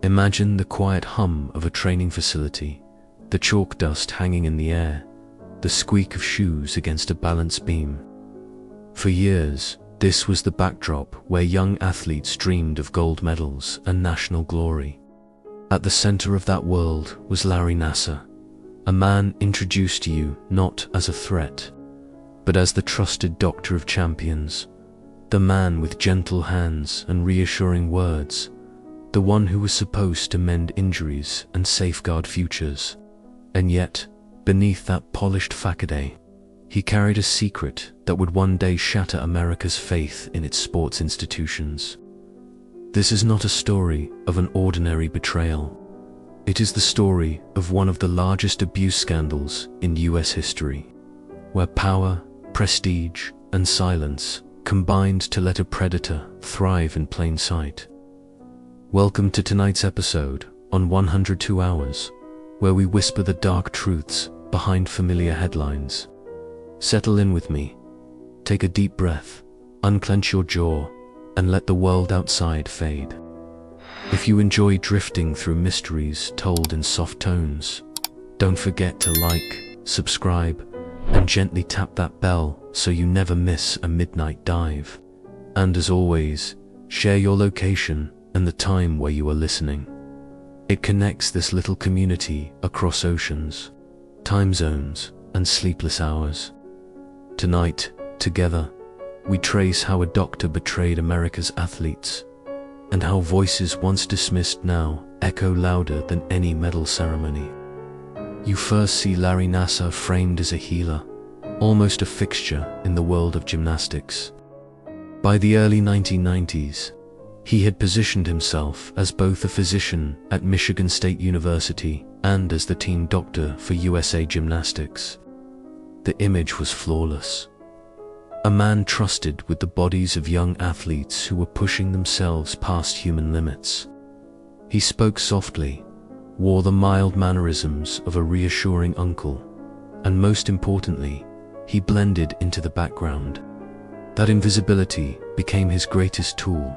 Imagine the quiet hum of a training facility, the chalk dust hanging in the air, the squeak of shoes against a balance beam. For years, this was the backdrop where young athletes dreamed of gold medals and national glory. At the center of that world was Larry Nassar, a man introduced to you not as a threat, but as the trusted doctor of champions, the man with gentle hands and reassuring words, the one who was supposed to mend injuries and safeguard futures. And yet, beneath that polished facade, he carried a secret that would one day shatter America's faith in its sports institutions. This is not a story of an ordinary betrayal. It is the story of one of the largest abuse scandals in US history, where power, prestige, and silence combined to let a predator thrive in plain sight. Welcome to tonight's episode on 102 Hours, where we whisper the dark truths behind familiar headlines. Settle in with me, take a deep breath, unclench your jaw, and let the world outside fade. If you enjoy drifting through mysteries told in soft tones, don't forget to like, subscribe, and gently tap that bell so you never miss a midnight dive. And as always, share your location and the time where you are listening. It connects this little community across oceans, time zones, and sleepless hours. Tonight, together, we trace how a doctor betrayed America's athletes, and how voices once dismissed now echo louder than any medal ceremony. You first see Larry Nassar framed as a healer, almost a fixture in the world of gymnastics. By the early 1990s, he had positioned himself as both a physician at Michigan State University and as the team doctor for USA Gymnastics. The image was flawless. A man trusted with the bodies of young athletes who were pushing themselves past human limits. He spoke softly, wore the mild mannerisms of a reassuring uncle, and most importantly, he blended into the background. That invisibility became his greatest tool.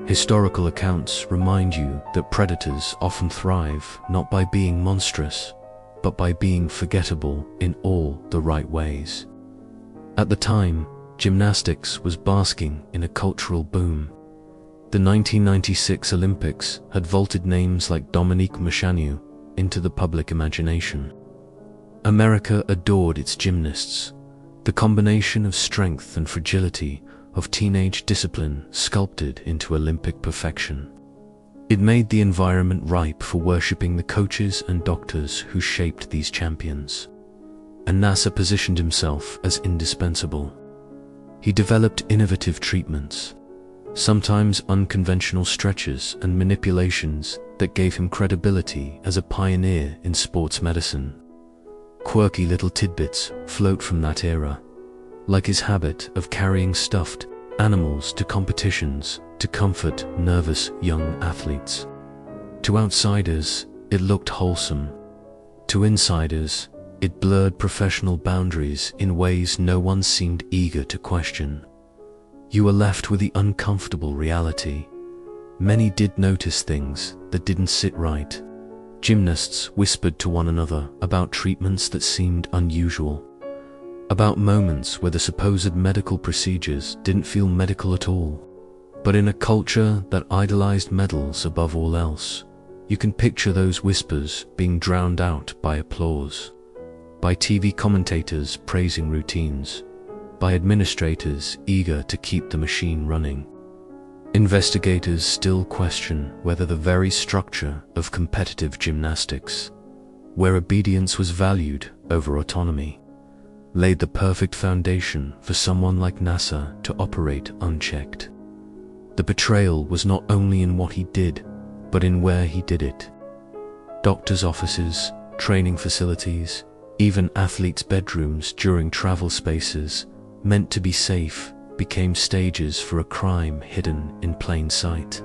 Historical accounts remind you that predators often thrive not by being monstrous, but by being forgettable in all the right ways. At the time, gymnastics was basking in a cultural boom. The 1996 Olympics had vaulted names like Dominique Moshanu into the public imagination. America adored its gymnasts, the combination of strength and fragility of teenage discipline sculpted into Olympic perfection. It made the environment ripe for worshipping the coaches and doctors who shaped these champions. And Nassar positioned himself as indispensable. He developed innovative treatments, sometimes unconventional stretches and manipulations that gave him credibility as a pioneer in sports medicine. Quirky little tidbits float from that era, like his habit of carrying stuffed animals to competitions to comfort nervous young athletes. To outsiders, it looked wholesome. To insiders, it blurred professional boundaries in ways no one seemed eager to question. You were left with the uncomfortable reality. Many did notice things that didn't sit right. Gymnasts whispered to one another about treatments that seemed unusual, about moments where the supposed medical procedures didn't feel medical at all. But in a culture that idolized medals above all else, you can picture those whispers being drowned out by applause, by TV commentators praising routines, by administrators eager to keep the machine running. Investigators still question whether the very structure of competitive gymnastics, where obedience was valued over autonomy, laid the perfect foundation for someone like Nassar to operate unchecked. The betrayal was not only in what he did, but in where he did it. Doctors' offices, training facilities, even athletes' bedrooms during travel spaces meant to be safe became stages for a crime hidden in plain sight.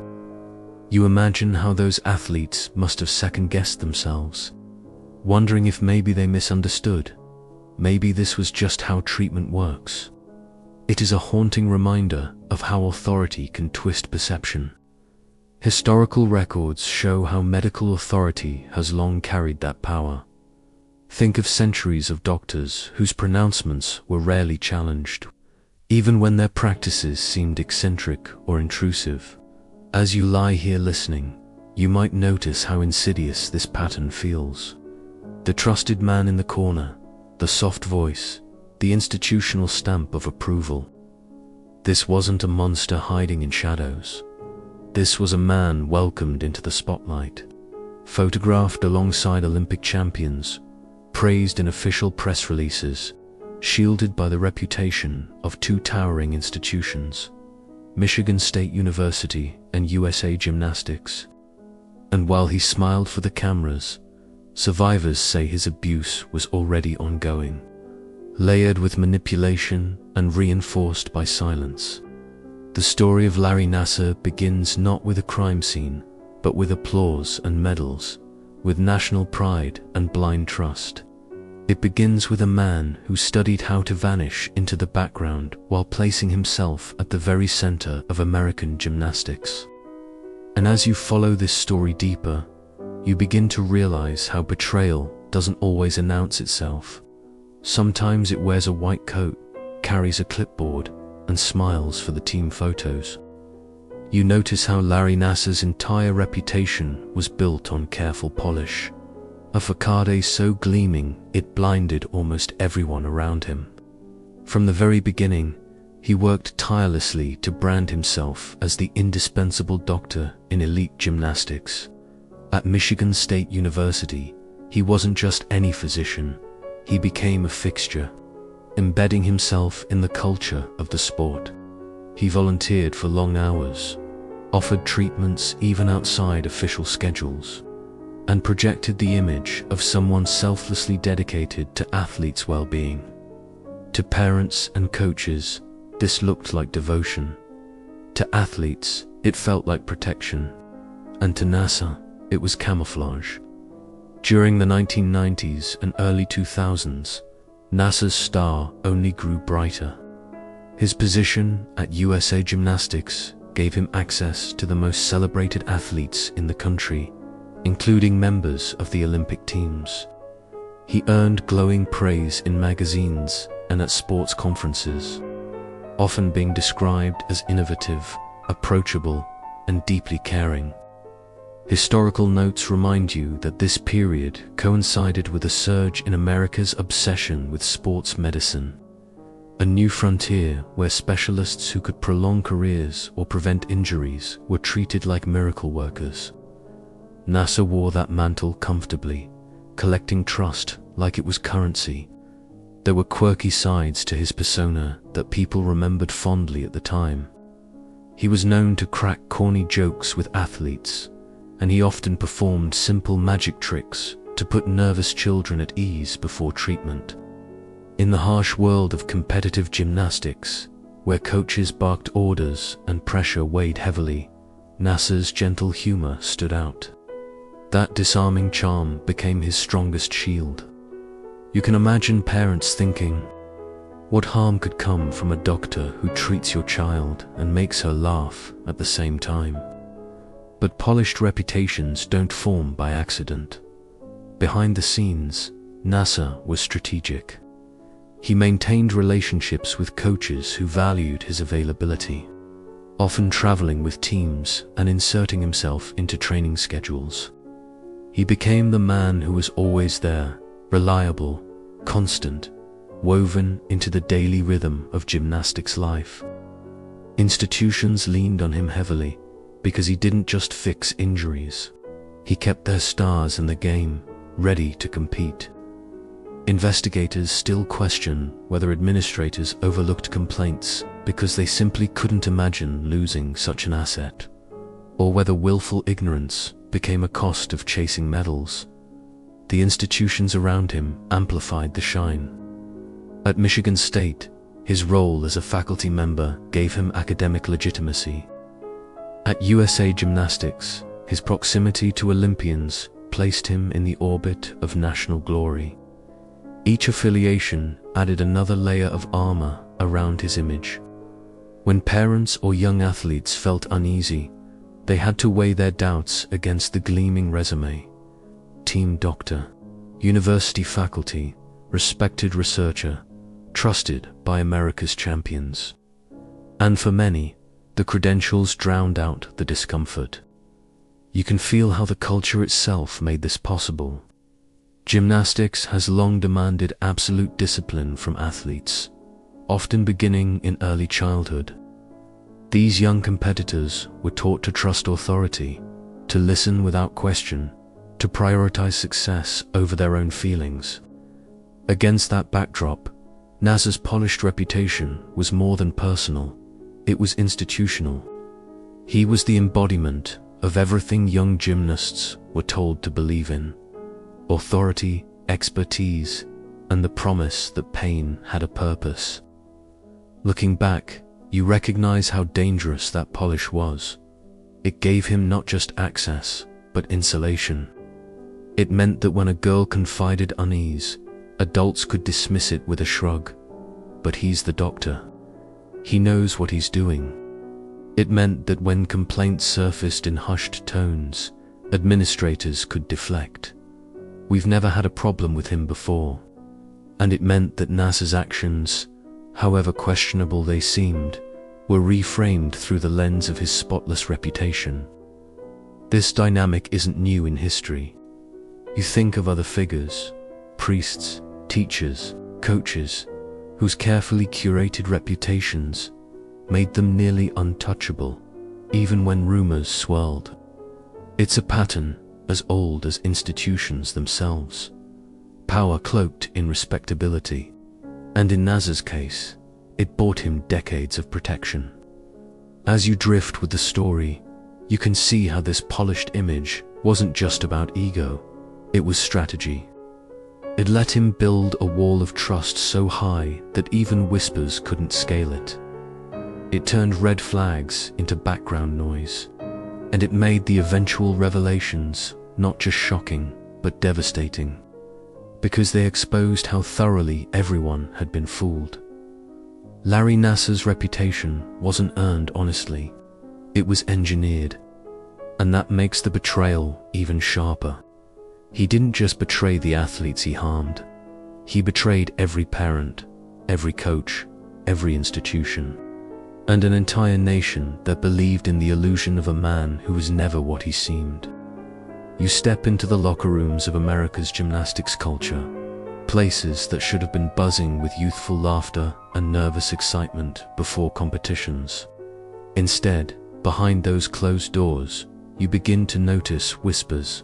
You imagine how those athletes must have second-guessed themselves, wondering if maybe they misunderstood. Maybe this was just how treatment works. It is a haunting reminder of how authority can twist perception. Historical records show how medical authority has long carried that power. Think of centuries of doctors whose pronouncements were rarely challenged, even when their practices seemed eccentric or intrusive. As you lie here listening, you might notice how insidious this pattern feels. The trusted man in the corner, the soft voice, the institutional stamp of approval. This wasn't a monster hiding in shadows. This was a man welcomed into the spotlight, photographed alongside Olympic champions, praised in official press releases, shielded by the reputation of two towering institutions, Michigan State University and USA Gymnastics. And while he smiled for the cameras, survivors say his abuse was already ongoing, layered with manipulation and reinforced by silence. The story of Larry Nassar begins not with a crime scene, but with applause and medals, with national pride and blind trust. It begins with a man who studied how to vanish into the background while placing himself at the very center of American gymnastics. And as you follow this story deeper, you begin to realize how betrayal doesn't always announce itself. Sometimes it wears a white coat, carries a clipboard, and smiles for the team photos. You notice how Larry Nassar's entire reputation was built on careful polish, a facade so gleaming it blinded almost everyone around him. From the very beginning, he worked tirelessly to brand himself as the indispensable doctor in elite gymnastics. At Michigan State University, he wasn't just any physician, he became a fixture, embedding himself in the culture of the sport. He volunteered for long hours, offered treatments even outside official schedules, and projected the image of someone selflessly dedicated to athletes' well-being. To parents and coaches, this looked like devotion. To athletes, it felt like protection. And to Nassar, it was camouflage. During the 1990s and early 2000s, Nassar's star only grew brighter. His position at USA Gymnastics gave him access to the most celebrated athletes in the country, including members of the Olympic teams. He earned glowing praise in magazines and at sports conferences, often being described as innovative, approachable, and deeply caring. Historical notes remind you that this period coincided with a surge in America's obsession with sports medicine, a new frontier where specialists who could prolong careers or prevent injuries were treated like miracle workers. Nassar wore that mantle comfortably, collecting trust like it was currency. There were quirky sides to his persona that people remembered fondly at the time. He was known to crack corny jokes with athletes, and he often performed simple magic tricks to put nervous children at ease before treatment. In the harsh world of competitive gymnastics, where coaches barked orders and pressure weighed heavily, Nassar's gentle humor stood out. That disarming charm became his strongest shield. You can imagine parents thinking, what harm could come from a doctor who treats your child and makes her laugh at the same time? But polished reputations don't form by accident. Behind the scenes, Nassar was strategic. He maintained relationships with coaches who valued his availability, often traveling with teams and inserting himself into training schedules. He became the man who was always there, reliable, constant, woven into the daily rhythm of gymnastics life. Institutions leaned on him heavily because he didn't just fix injuries. He kept their stars in the game, ready to compete. Investigators still question whether administrators overlooked complaints because they simply couldn't imagine losing such an asset, or whether willful ignorance became a cost of chasing medals. The institutions around him amplified the shine. At Michigan State, his role as a faculty member gave him academic legitimacy. At USA Gymnastics, his proximity to Olympians placed him in the orbit of national glory. Each affiliation added another layer of armor around his image. When parents or young athletes felt uneasy, They had to weigh their doubts against the gleaming resume. Team doctor, university faculty, respected researcher, trusted by America's champions. And for many, the credentials drowned out the discomfort. You can feel how the culture itself made this possible. Gymnastics has long demanded absolute discipline from athletes, often beginning in early childhood. These young competitors were taught to trust authority, to listen without question, to prioritize success over their own feelings. Against that backdrop, Nassar's polished reputation was more than personal, it was institutional. He was the embodiment of everything young gymnasts were told to believe in: authority, expertise, and the promise that pain had a purpose. Looking back, you recognize how dangerous that polish was. It gave him not just access, but insulation. It meant that when a girl confided unease, adults could dismiss it with a shrug. But he's the doctor. He knows what he's doing. It meant that when complaints surfaced in hushed tones, administrators could deflect. We've never had a problem with him before. And it meant that Nassar's actions, however questionable they seemed, were reframed through the lens of his spotless reputation. This dynamic isn't new in history. You think of other figures, priests, teachers, coaches, whose carefully curated reputations made them nearly untouchable, even when rumors swirled. It's a pattern as old as institutions themselves. Power cloaked in respectability. And in Nassar's case, it bought him decades of protection. As you drift with the story, you can see how this polished image wasn't just about ego, it was strategy. It let him build a wall of trust so high that even whispers couldn't scale it. It turned red flags into background noise, and it made the eventual revelations not just shocking, but devastating, because they exposed how thoroughly everyone had been fooled. Larry Nassar's reputation wasn't earned honestly, it was engineered, and that makes the betrayal even sharper. He didn't just betray the athletes he harmed, he betrayed every parent, every coach, every institution, and an entire nation that believed in the illusion of a man who was never what he seemed. You step into the locker rooms of America's gymnastics culture, places that should have been buzzing with youthful laughter and nervous excitement before competitions. Instead, behind those closed doors, you begin to notice whispers.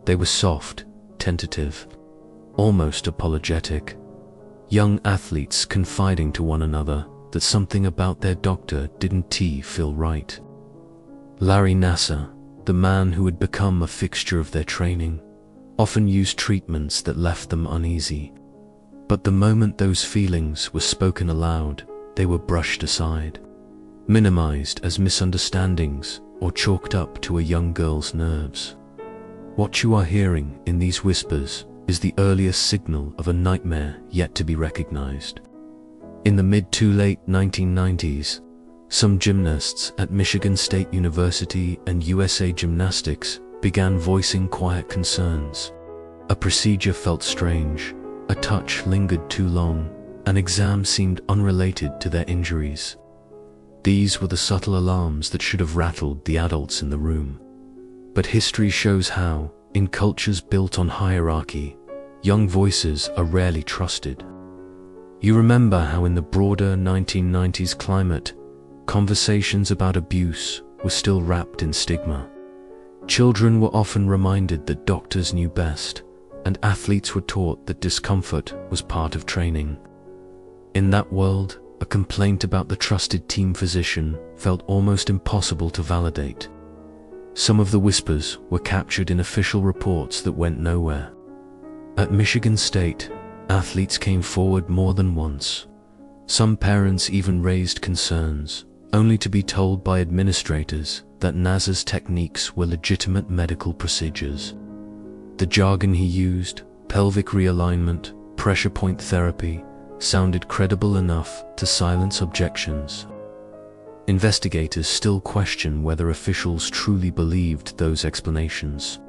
They were soft, tentative, almost apologetic. Young athletes confiding to one another that something about their doctor didn't feel right. Larry Nassar, the man who had become a fixture of their training, often used treatments that left them uneasy. But the moment those feelings were spoken aloud, they were brushed aside, minimized as misunderstandings or chalked up to a young girl's nerves. What you are hearing in these whispers is the earliest signal of a nightmare yet to be recognized. In the mid to late 1990s, some gymnasts at Michigan State University and USA Gymnastics began voicing quiet concerns. A procedure felt strange, a touch lingered too long, an exam seemed unrelated to their injuries. These were the subtle alarms that should have rattled the adults in the room. But history shows how, in cultures built on hierarchy, young voices are rarely trusted. You remember how in the broader 1990s climate, conversations about abuse were still wrapped in stigma. Children were often reminded that doctors knew best, and athletes were taught that discomfort was part of training. In that world, a complaint about the trusted team physician felt almost impossible to validate. Some of the whispers were captured in official reports that went nowhere. At Michigan State, athletes came forward more than once. Some parents even raised concerns, only to be told by administrators that Nassar's techniques were legitimate medical procedures. The jargon he used, pelvic realignment, pressure point therapy, sounded credible enough to silence objections. Investigators still question whether officials truly believed those explanations,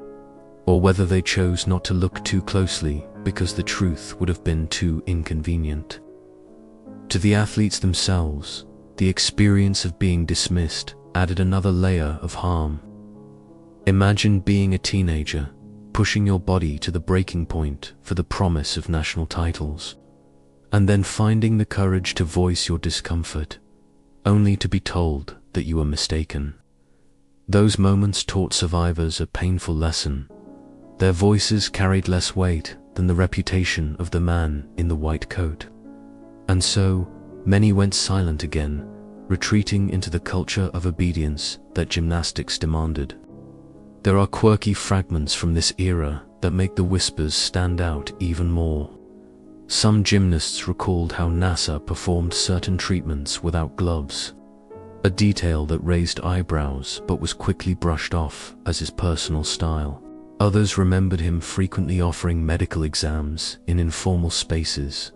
or whether they chose not to look too closely because the truth would have been too inconvenient. To the athletes themselves, the experience of being dismissed added another layer of harm. Imagine being a teenager, pushing your body to the breaking point for the promise of national titles, and then finding the courage to voice your discomfort, only to be told that you were mistaken. Those moments taught survivors a painful lesson. Their voices carried less weight than the reputation of the man in the white coat. And so, many went silent again, retreating into the culture of obedience that gymnastics demanded. There are quirky fragments from this era that make the whispers stand out even more. Some gymnasts recalled how Nassar performed certain treatments without gloves, a detail that raised eyebrows but was quickly brushed off as his personal style. Others remembered him frequently offering medical exams in informal spaces,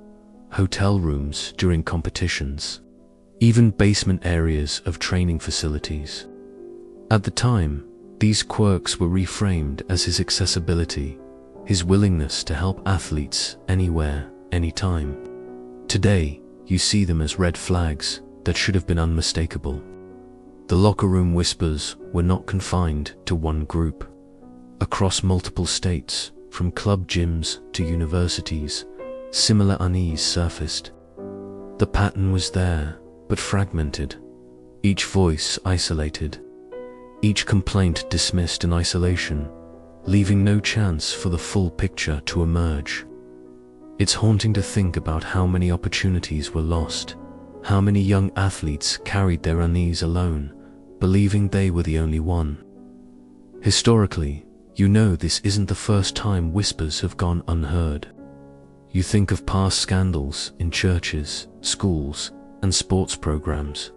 hotel rooms during competitions, even basement areas of training facilities. At the time, these quirks were reframed as his accessibility, his willingness to help athletes anywhere, anytime. Today, you see them as red flags that should have been unmistakable. The locker room whispers were not confined to one group. Across multiple states, from club gyms to universities, similar unease surfaced. The pattern was there, but fragmented, each voice isolated, each complaint dismissed in isolation, leaving no chance for the full picture to emerge. It's haunting to think about how many opportunities were lost, how many young athletes carried their unease alone, believing they were the only one. Historically, you know this isn't the first time whispers have gone unheard. You think of past scandals in churches, schools, and sports programs,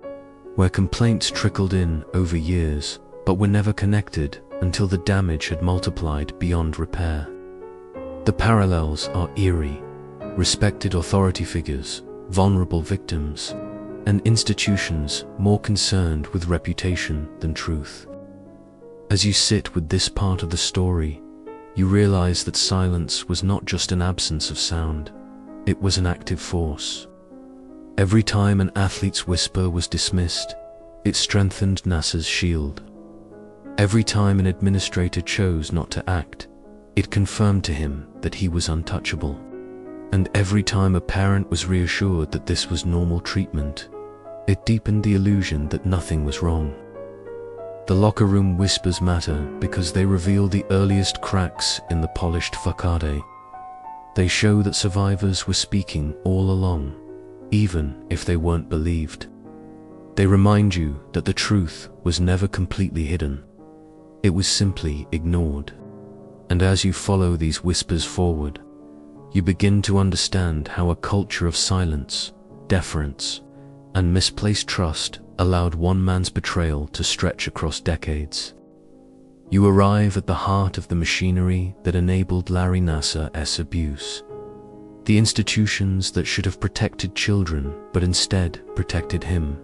where complaints trickled in over years but were never connected until the damage had multiplied beyond repair. The parallels are eerie: respected authority figures, vulnerable victims, and institutions more concerned with reputation than truth. As you sit with this part of the story, you realize that silence was not just an absence of sound, it was an active force. Every time an athlete's whisper was dismissed, it strengthened Nassar's shield. Every time an administrator chose not to act, it confirmed to him that he was untouchable. And every time a parent was reassured that this was normal treatment, it deepened the illusion that nothing was wrong. The locker room whispers matter because they reveal the earliest cracks in the polished facade. They show that survivors were speaking all along, even if they weren't believed. They remind you that the truth was never completely hidden. It was simply ignored. And as you follow these whispers forward, you begin to understand how a culture of silence, deference, and misplaced trust allowed one man's betrayal to stretch across decades. You arrive at the heart of the machinery that enabled Larry Nassar's abuse. The institutions that should have protected children but instead protected him.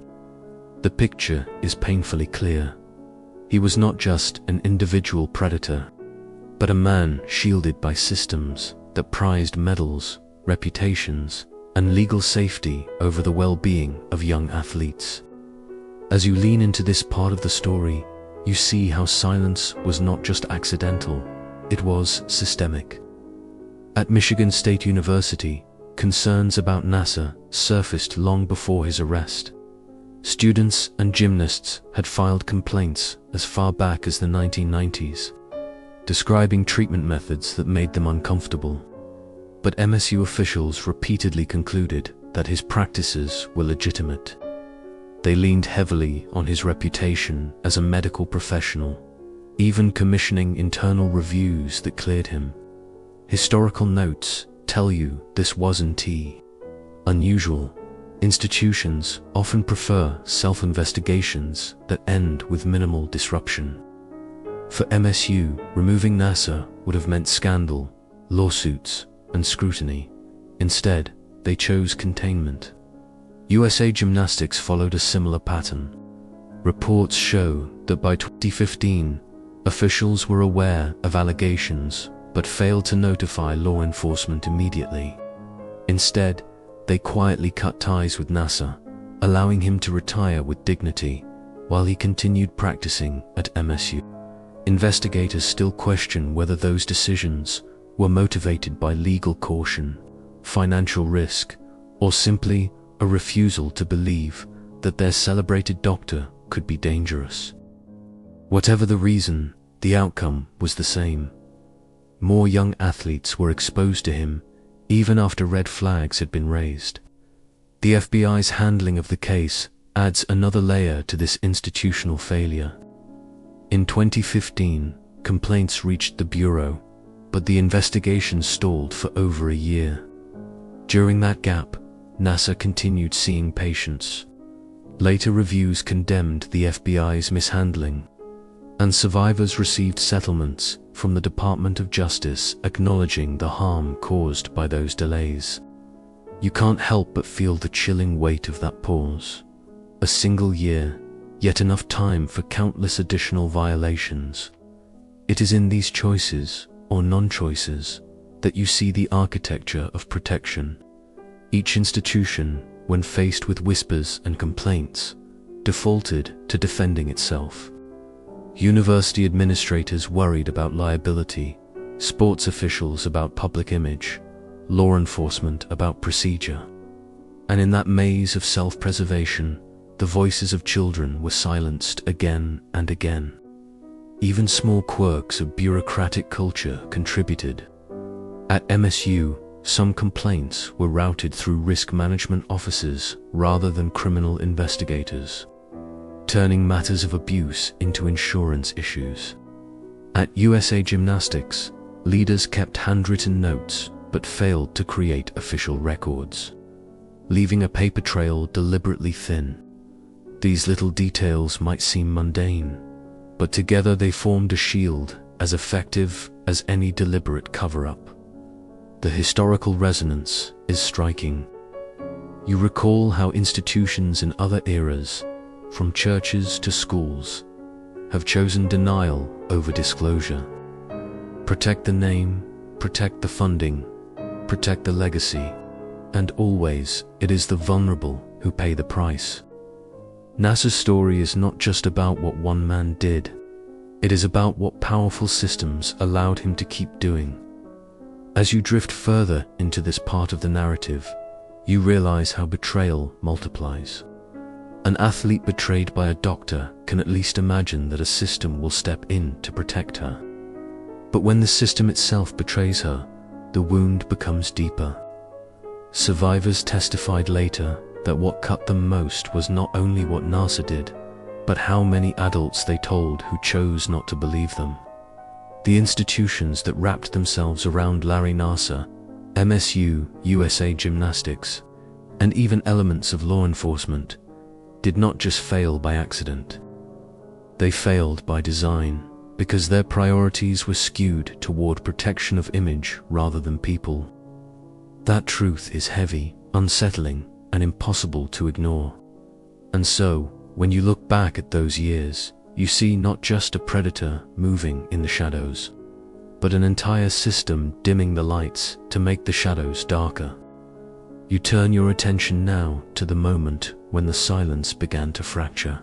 The picture is painfully clear. He was not just an individual predator, but a man shielded by systems that prized medals, reputations, and legal safety over the well-being of young athletes. As you lean into this part of the story, you see how silence was not just accidental, it was systemic. At Michigan State University, concerns about Nassar surfaced long before his arrest. Students and gymnasts had filed complaints as far back as the 1990s, describing treatment methods that made them uncomfortable. But MSU officials repeatedly concluded that his practices were legitimate. They leaned heavily on his reputation as a medical professional, even commissioning internal reviews that cleared him. Historical notes tell you this wasn't unusual. Institutions often prefer self-investigations that end with minimal disruption. For MSU, removing Nassar would have meant scandal, lawsuits, and scrutiny. Instead, they chose containment. USA Gymnastics followed a similar pattern. Reports show that by 2015, officials were aware of allegations but failed to notify law enforcement immediately. Instead, they quietly cut ties with Nassar, allowing him to retire with dignity while he continued practicing at MSU. Investigators still question whether those decisions were motivated by legal caution, financial risk, or simply a refusal to believe that their celebrated doctor could be dangerous. Whatever the reason, the outcome was the same. More young athletes were exposed to him, even after red flags had been raised. The FBI's handling of the case adds another layer to this institutional failure. In 2015, complaints reached the Bureau, but the investigation stalled for over a year. During that gap, Nassar continued seeing patients. Later reviews condemned the FBI's mishandling, and survivors received settlements from the Department of Justice acknowledging the harm caused by those delays. You can't help but feel the chilling weight of that pause. A single year, yet enough time for countless additional violations. It is in these choices, or non-choices, that you see the architecture of protection. Each institution, when faced with whispers and complaints, defaulted to defending itself. University administrators worried about liability, sports officials about public image, law enforcement about procedure. And in that maze of self-preservation, the voices of children were silenced again and again. Even small quirks of bureaucratic culture contributed. At MSU, some complaints were routed through risk management officers rather than criminal investigators, turning matters of abuse into insurance issues. At USA Gymnastics, leaders kept handwritten notes but failed to create official records, leaving a paper trail deliberately thin. These little details might seem mundane, but together they formed a shield as effective as any deliberate cover-up. The historical resonance is striking. You recall how institutions in other eras, from churches to schools, have chosen denial over disclosure. Protect the name, protect the funding, protect the legacy, and always it is the vulnerable who pay the price. Nassar's story is not just about what one man did, it is about what powerful systems allowed him to keep doing. As you drift further into this part of the narrative, you realize how betrayal multiplies. An athlete betrayed by a doctor can at least imagine that a system will step in to protect her. But when the system itself betrays her, the wound becomes deeper. Survivors testified later that what cut them most was not only what Nassar did, but how many adults they told who chose not to believe them. The institutions that wrapped themselves around Larry Nassar, MSU, USA Gymnastics, and even elements of law enforcement, did not just fail by accident. They failed by design, because their priorities were skewed toward protection of image rather than people. That truth is heavy, unsettling, and impossible to ignore. And so, when you look back at those years, you see not just a predator moving in the shadows, but an entire system dimming the lights to make the shadows darker. You turn your attention now to the moment when the silence began to fracture.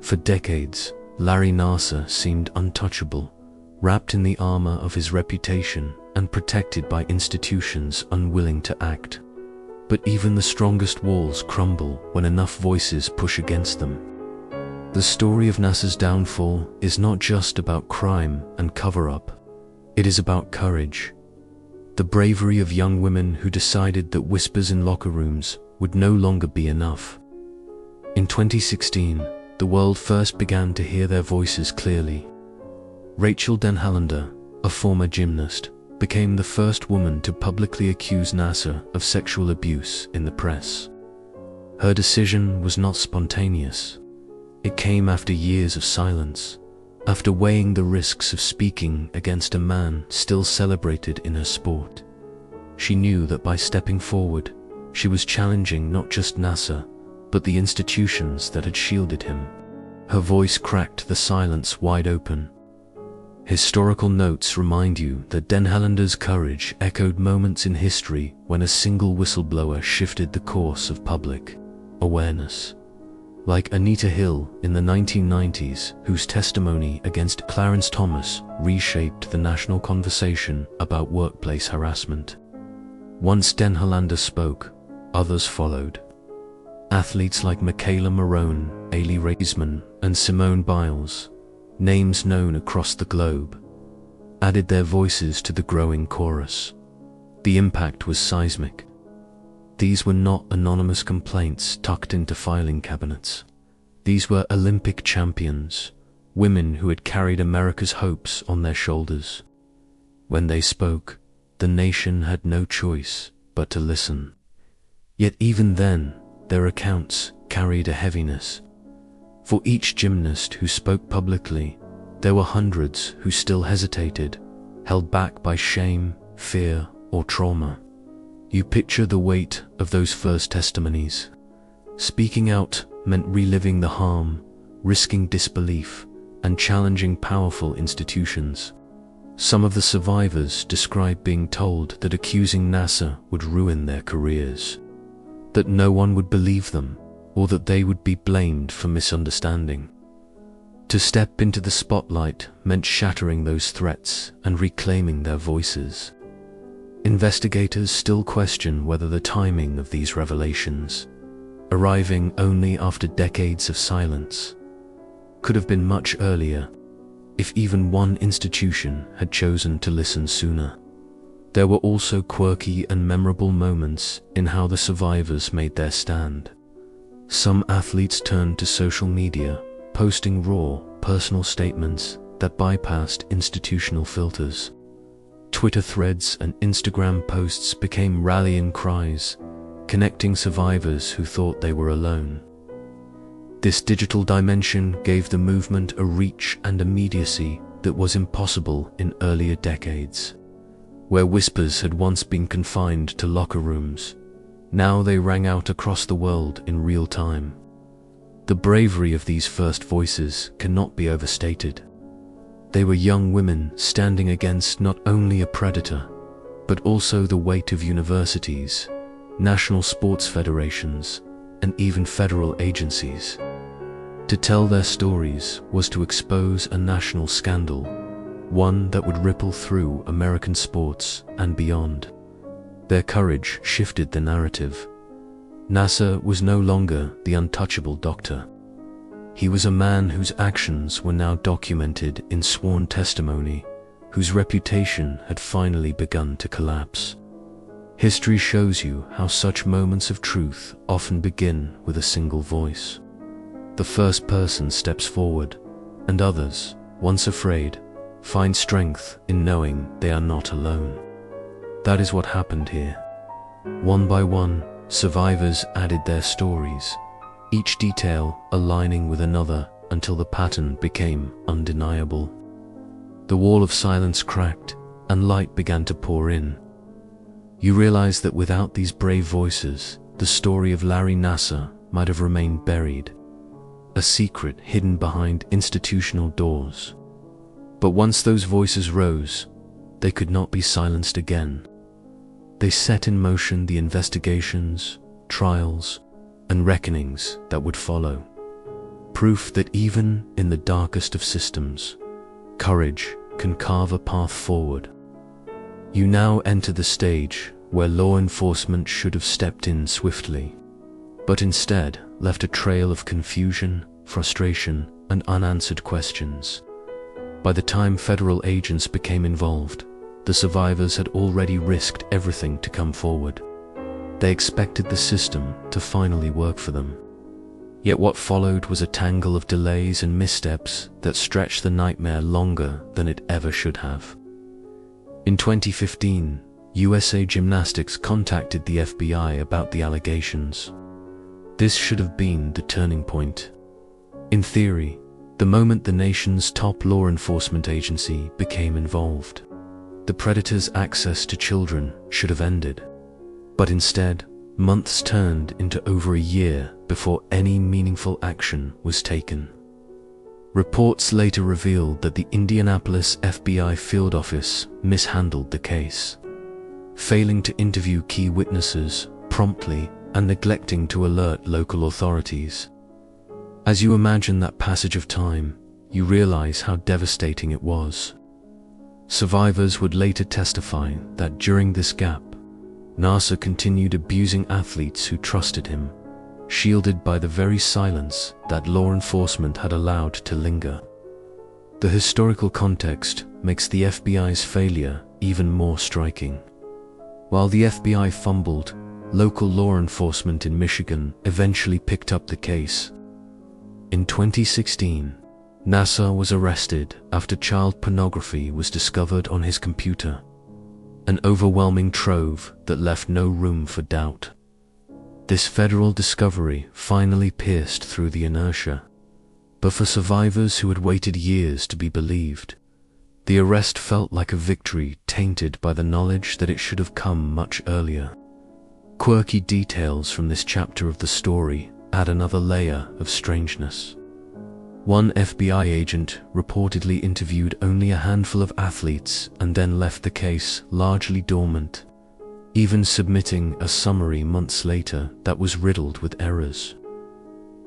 For decades, Larry Nassar seemed untouchable, wrapped in the armor of his reputation and protected by institutions unwilling to act. But even the strongest walls crumble when enough voices push against them. The story of Nassar's downfall is not just about crime and cover-up. It is about courage. The bravery of young women who decided that whispers in locker rooms would no longer be enough. In 2016, the world first began to hear their voices clearly. Rachel Den Hollander, a former gymnast, became the first woman to publicly accuse Nassar of sexual abuse in the press. Her decision was not spontaneous. It came after years of silence, after weighing the risks of speaking against a man still celebrated in her sport. She knew that by stepping forward, she was challenging not just Nassar, but the institutions that had shielded him. Her voice cracked the silence wide open. Historical notes remind you that Den Hellender's courage echoed moments in history when a single whistleblower shifted the course of public awareness. Like Anita Hill in the 1990s, whose testimony against Clarence Thomas reshaped the national conversation about workplace harassment. Once Den Hollander spoke, others followed. Athletes like Michaela Marone, Larry Raisman, and Simone Biles, names known across the globe, added their voices to the growing chorus. The impact was seismic. These were not anonymous complaints tucked into filing cabinets. These were Olympic champions, women who had carried America's hopes on their shoulders. When they spoke, the nation had no choice but to listen. Yet even then, their accounts carried a heaviness. For each gymnast who spoke publicly, there were hundreds who still hesitated, held back by shame, fear, or trauma. You picture the weight of those first testimonies. Speaking out meant reliving the harm, risking disbelief, and challenging powerful institutions. Some of the survivors described being told that accusing Nassar would ruin their careers, that no one would believe them, or that they would be blamed for misunderstanding. To step into the spotlight meant shattering those threats and reclaiming their voices. Investigators still question whether the timing of these revelations, arriving only after decades of silence, could have been much earlier, if even one institution had chosen to listen sooner. There were also quirky and memorable moments in how the survivors made their stand. Some athletes turned to social media, posting raw, personal statements that bypassed institutional filters. Twitter threads and Instagram posts became rallying cries, connecting survivors who thought they were alone. This digital dimension gave the movement a reach and immediacy that was impossible in earlier decades. Where whispers had once been confined to locker rooms, now they rang out across the world in real time. The bravery of these first voices cannot be overstated. They were young women standing against not only a predator, but also the weight of universities, national sports federations, and even federal agencies. To tell their stories was to expose a national scandal, one that would ripple through American sports and beyond. Their courage shifted the narrative. Nassar was no longer the untouchable doctor. He was a man whose actions were now documented in sworn testimony, whose reputation had finally begun to collapse. History shows you how such moments of truth often begin with a single voice. The first person steps forward, and others, once afraid, find strength in knowing they are not alone. That is what happened here. One by one, survivors added their stories, each detail aligning with another until the pattern became undeniable. The wall of silence cracked, and light began to pour in. You realize that without these brave voices, the story of Larry Nassar might have remained buried, a secret hidden behind institutional doors. But once those voices rose, they could not be silenced again. They set in motion the investigations, trials, and reckonings that would follow. Proof that even in the darkest of systems, courage can carve a path forward. You now enter the stage where law enforcement should have stepped in swiftly, but instead left a trail of confusion, frustration, and unanswered questions. By the time federal agents became involved, the survivors had already risked everything to come forward. They expected the system to finally work for them. Yet what followed was a tangle of delays and missteps that stretched the nightmare longer than it ever should have. In 2015, USA Gymnastics contacted the FBI about the allegations. This should have been the turning point. In theory, the moment the nation's top law enforcement agency became involved, the predator's access to children should have ended. But instead, months turned into over a year before any meaningful action was taken. Reports later revealed that the Indianapolis FBI field office mishandled the case, failing to interview key witnesses promptly and neglecting to alert local authorities. As you imagine that passage of time, you realize how devastating it was. Survivors would later testify that during this gap, Nassar continued abusing athletes who trusted him, shielded by the very silence that law enforcement had allowed to linger. The historical context makes the FBI's failure even more striking. While the FBI fumbled, local law enforcement in Michigan eventually picked up the case. In 2016, Nassar was arrested after child pornography was discovered on his computer, an overwhelming trove that left no room for doubt. This federal discovery finally pierced through the inertia, but for survivors who had waited years to be believed, the arrest felt like a victory tainted by the knowledge that it should have come much earlier. Quirky details from this chapter of the story add another layer of strangeness. One FBI agent reportedly interviewed only a handful of athletes and then left the case largely dormant, even submitting a summary months later that was riddled with errors.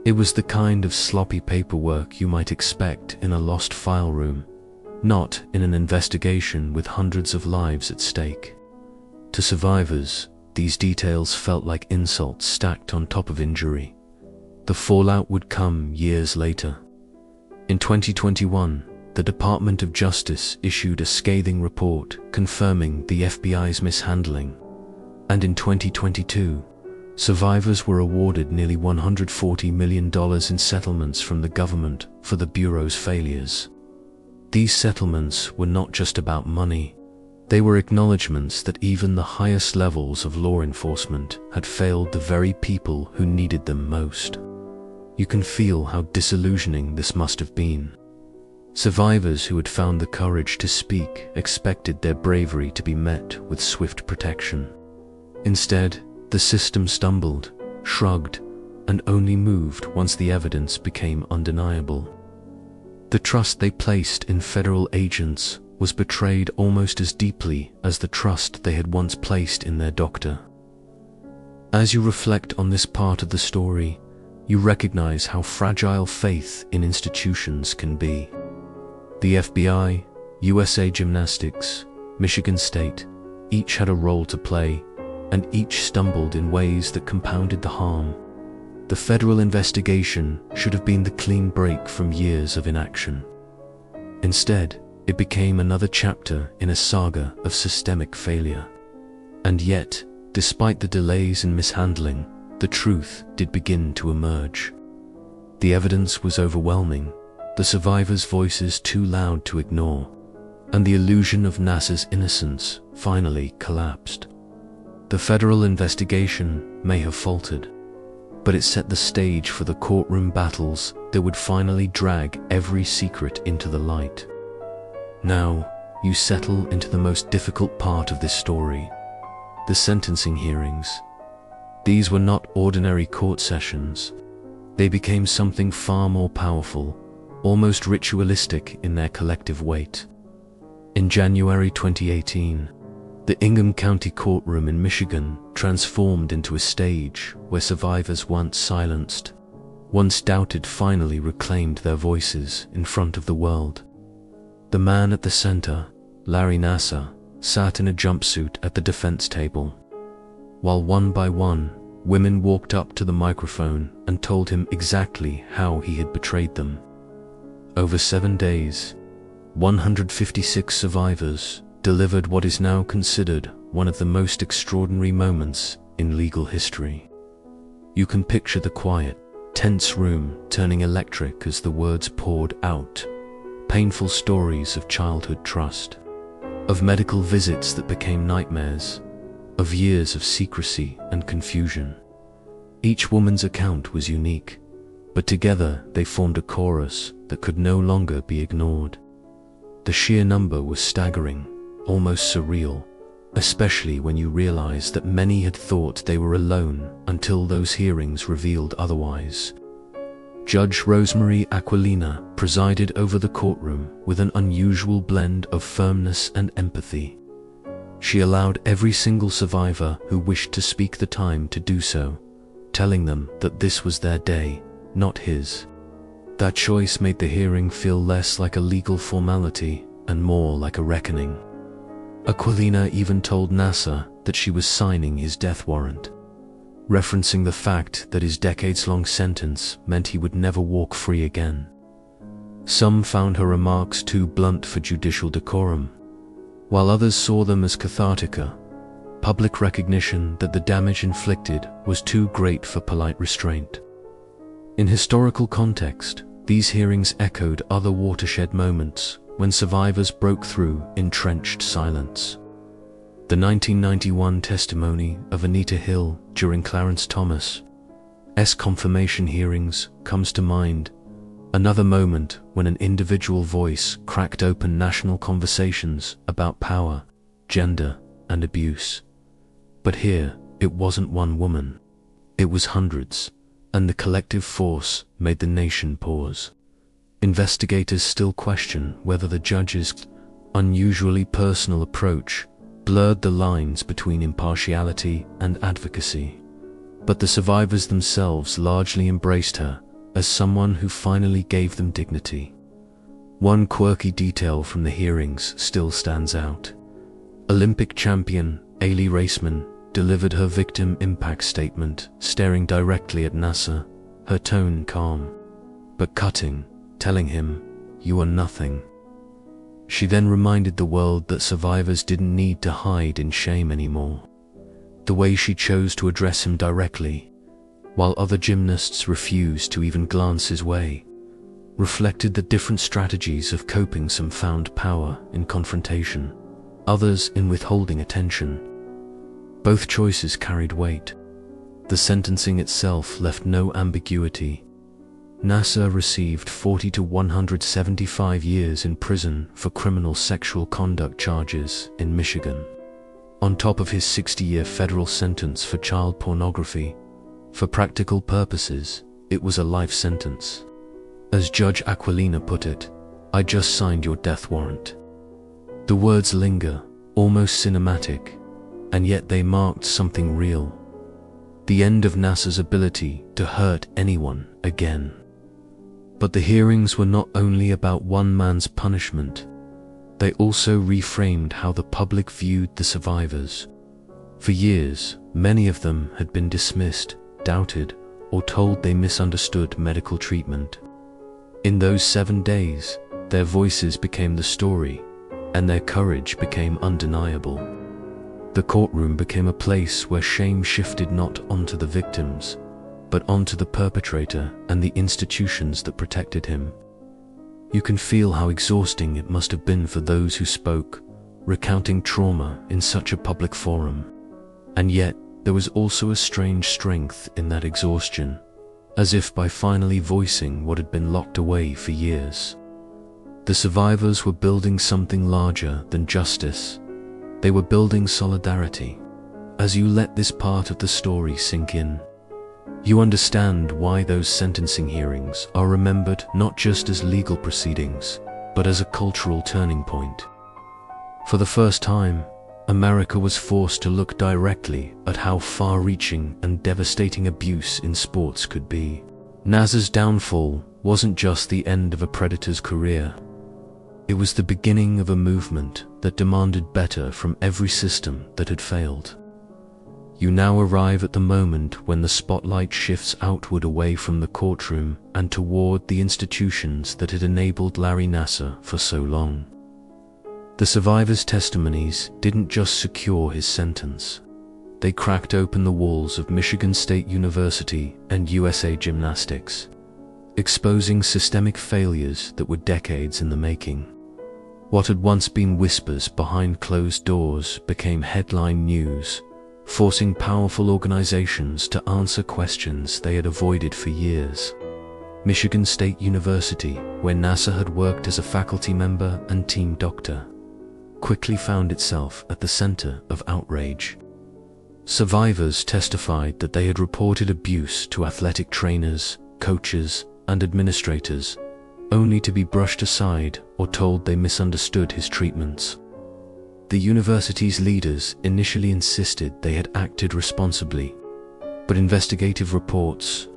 It was the kind of sloppy paperwork you might expect in a lost file room, not in an investigation with hundreds of lives at stake. To survivors, these details felt like insults stacked on top of injury. The fallout would come years later. In 2021, the Department of Justice issued a scathing report confirming the FBI's mishandling, and in 2022, survivors were awarded nearly $140 million in settlements from the government for the Bureau's failures. These settlements were not just about money. They were acknowledgments that even the highest levels of law enforcement had failed the very people who needed them most. You can feel how disillusioning this must have been. Survivors who had found the courage to speak expected their bravery to be met with swift protection. Instead, the system stumbled, shrugged, and only moved once the evidence became undeniable. The trust they placed in federal agents was betrayed almost as deeply as the trust they had once placed in their doctor. As you reflect on this part of the story, you recognize how fragile faith in institutions can be. The FBI, USA Gymnastics, Michigan State, each had a role to play, and each stumbled in ways that compounded the harm. The federal investigation should have been the clean break from years of inaction. Instead, it became another chapter in a saga of systemic failure. And yet, despite the delays and mishandling, the truth did begin to emerge. The evidence was overwhelming, the survivors' voices too loud to ignore, and the illusion of Nassar's innocence finally collapsed. The federal investigation may have faltered, but it set the stage for the courtroom battles that would finally drag every secret into the light. Now, you settle into the most difficult part of this story, the sentencing hearings. These were not ordinary court sessions. They became something far more powerful, almost ritualistic in their collective weight. In January 2018, the Ingham County courtroom in Michigan transformed into a stage where survivors once silenced, once doubted, finally reclaimed their voices in front of the world. The man at the center, Larry Nassar, sat in a jumpsuit at the defense table, while one by one, women walked up to the microphone and told him exactly how he had betrayed them. Over 7 days, 156 survivors delivered what is now considered one of the most extraordinary moments in legal history. You can picture the quiet, tense room turning electric as the words poured out. Painful stories of childhood trust, of medical visits that became nightmares, of years of secrecy and confusion. Each woman's account was unique, but together they formed a chorus that could no longer be ignored. The sheer number was staggering, almost surreal, especially when you realize that many had thought they were alone until those hearings revealed otherwise. Judge Rosemary Aquilina presided over the courtroom with an unusual blend of firmness and empathy. She allowed every single survivor who wished to speak the time to do so, telling them that this was their day, not his. That choice made the hearing feel less like a legal formality and more like a reckoning. Aquilina even told Nassar that she was signing his death warrant, referencing the fact that his decades-long sentence meant he would never walk free again. Some found her remarks too blunt for judicial decorum, while others saw them as cathartica, public recognition that the damage inflicted was too great for polite restraint. In historical context, these hearings echoed other watershed moments when survivors broke through entrenched silence. The 1991 testimony of Anita Hill during Clarence Thomas's confirmation hearings comes to mind, another moment when an individual voice cracked open national conversations about power, gender, and abuse. But here, it wasn't one woman. It was hundreds, and the collective force made the nation pause. Investigators still question whether the judge's unusually personal approach blurred the lines between impartiality and advocacy. But the survivors themselves largely embraced her as someone who finally gave them dignity. One quirky detail from the hearings still stands out. Olympic champion Raisman delivered her victim impact statement staring directly at Nassar, her tone calm, but cutting, telling him, "You are nothing." She then reminded the world that survivors didn't need to hide in shame anymore. The way she chose to address him directly, while other gymnasts refused to even glance his way, reflected the different strategies of coping. Some found power in confrontation, others in withholding attention. Both choices carried weight. The sentencing itself left no ambiguity. Nassar received 40 to 175 years in prison for criminal sexual conduct charges in Michigan, on top of his 60-year federal sentence for child pornography. For practical purposes, it was a life sentence. As Judge Aquilina put it, "I just signed your death warrant." The words linger, almost cinematic, and yet they marked something real. The end of Nassar's ability to hurt anyone again. But the hearings were not only about one man's punishment. They also reframed how the public viewed the survivors. For years, many of them had been dismissed, doubted, or told they misunderstood medical treatment. In those 7 days, their voices became the story, and their courage became undeniable. The courtroom became a place where shame shifted not onto the victims, but onto the perpetrator and the institutions that protected him. You can feel how exhausting it must have been for those who spoke, recounting trauma in such a public forum. And yet, there was also a strange strength in that exhaustion, as if by finally voicing what had been locked away for years. The survivors were building something larger than justice. They were building solidarity. As you let this part of the story sink in, you understand why those sentencing hearings are remembered not just as legal proceedings, but as a cultural turning point. For the first time, America was forced to look directly at how far-reaching and devastating abuse in sports could be. Nassar's downfall wasn't just the end of a predator's career. It was the beginning of a movement that demanded better from every system that had failed. You now arrive at the moment when the spotlight shifts outward away from the courtroom and toward the institutions that had enabled Larry Nassar for so long. The survivors' testimonies didn't just secure his sentence. They cracked open the walls of Michigan State University and USA Gymnastics, exposing systemic failures that were decades in the making. What had once been whispers behind closed doors became headline news, forcing powerful organizations to answer questions they had avoided for years. Michigan State University, where Nassar had worked as a faculty member and team doctor, quickly found itself at the center of outrage. Survivors testified that they had reported abuse to athletic trainers, coaches, and administrators, only to be brushed aside or told they misunderstood his treatments. The university's leaders initially insisted they had acted responsibly, but investigative reports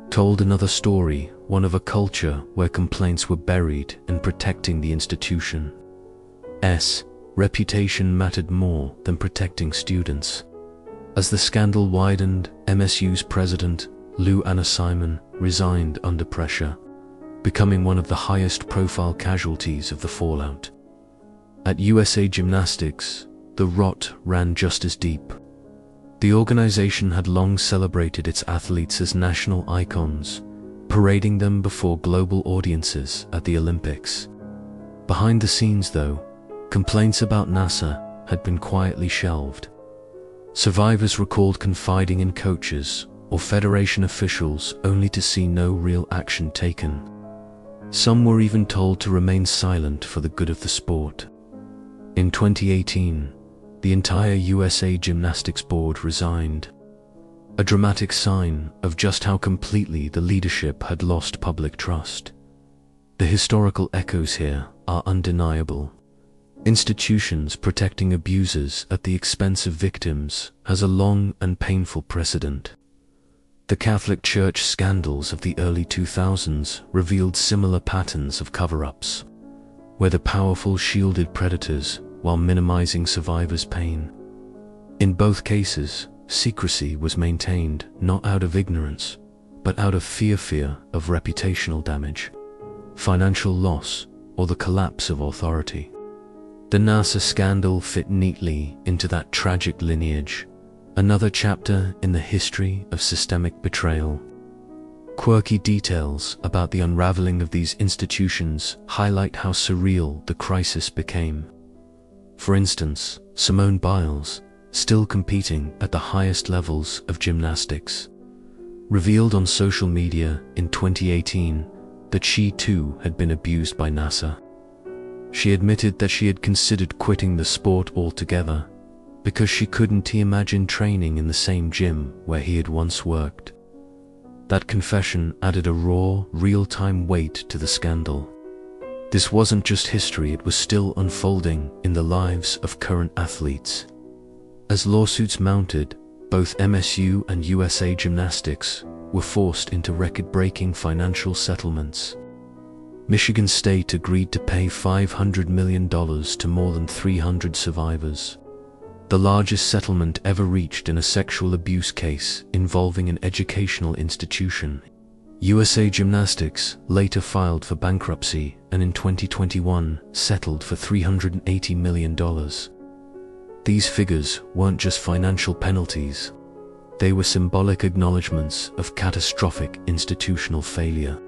told another story, one of a culture where complaints were buried and protecting the institution's reputation mattered more than protecting students. As the scandal widened, MSU's president, Simone, resigned under pressure, becoming one of the highest-profile casualties of the fallout. At USA Gymnastics, the rot ran just as deep. The organization had long celebrated its athletes as national icons, parading them before global audiences at the Olympics. Behind the scenes, though, complaints about Nassar had been quietly shelved. Survivors recalled confiding in coaches or federation officials only to see no real action taken. Some were even told to remain silent for the good of the sport. In 2018, the entire USA Gymnastics board resigned, a dramatic sign of just how completely the leadership had lost public trust. The historical echoes here are undeniable. Institutions protecting abusers at the expense of victims has a long and painful precedent. The Catholic Church scandals of the early 2000s revealed similar patterns of cover-ups, where the powerful shielded predators while minimizing survivors' pain. In both cases, secrecy was maintained not out of ignorance, but out of fear of reputational damage, financial loss, or the collapse of authority. The Nassar scandal fit neatly into that tragic lineage, another chapter in the history of systemic betrayal. Quirky details about the unraveling of these institutions highlight how surreal the crisis became. For instance, Simone Biles, still competing at the highest levels of gymnastics, revealed on social media in 2018 that she too had been abused by Nassar. She admitted that she had considered quitting the sport altogether because she couldn't imagine training in the same gym where he had once worked. That confession added a raw, real-time weight to the scandal. This wasn't just history, it was still unfolding in the lives of current athletes. As lawsuits mounted, both MSU and USA Gymnastics were forced into record-breaking financial settlements. Michigan State agreed to pay $500 million to more than 300 survivors, the largest settlement ever reached in a sexual abuse case involving an educational institution. USA Gymnastics later filed for bankruptcy and in 2021 settled for $380 million. These figures weren't just financial penalties, they were symbolic acknowledgments of catastrophic institutional failure.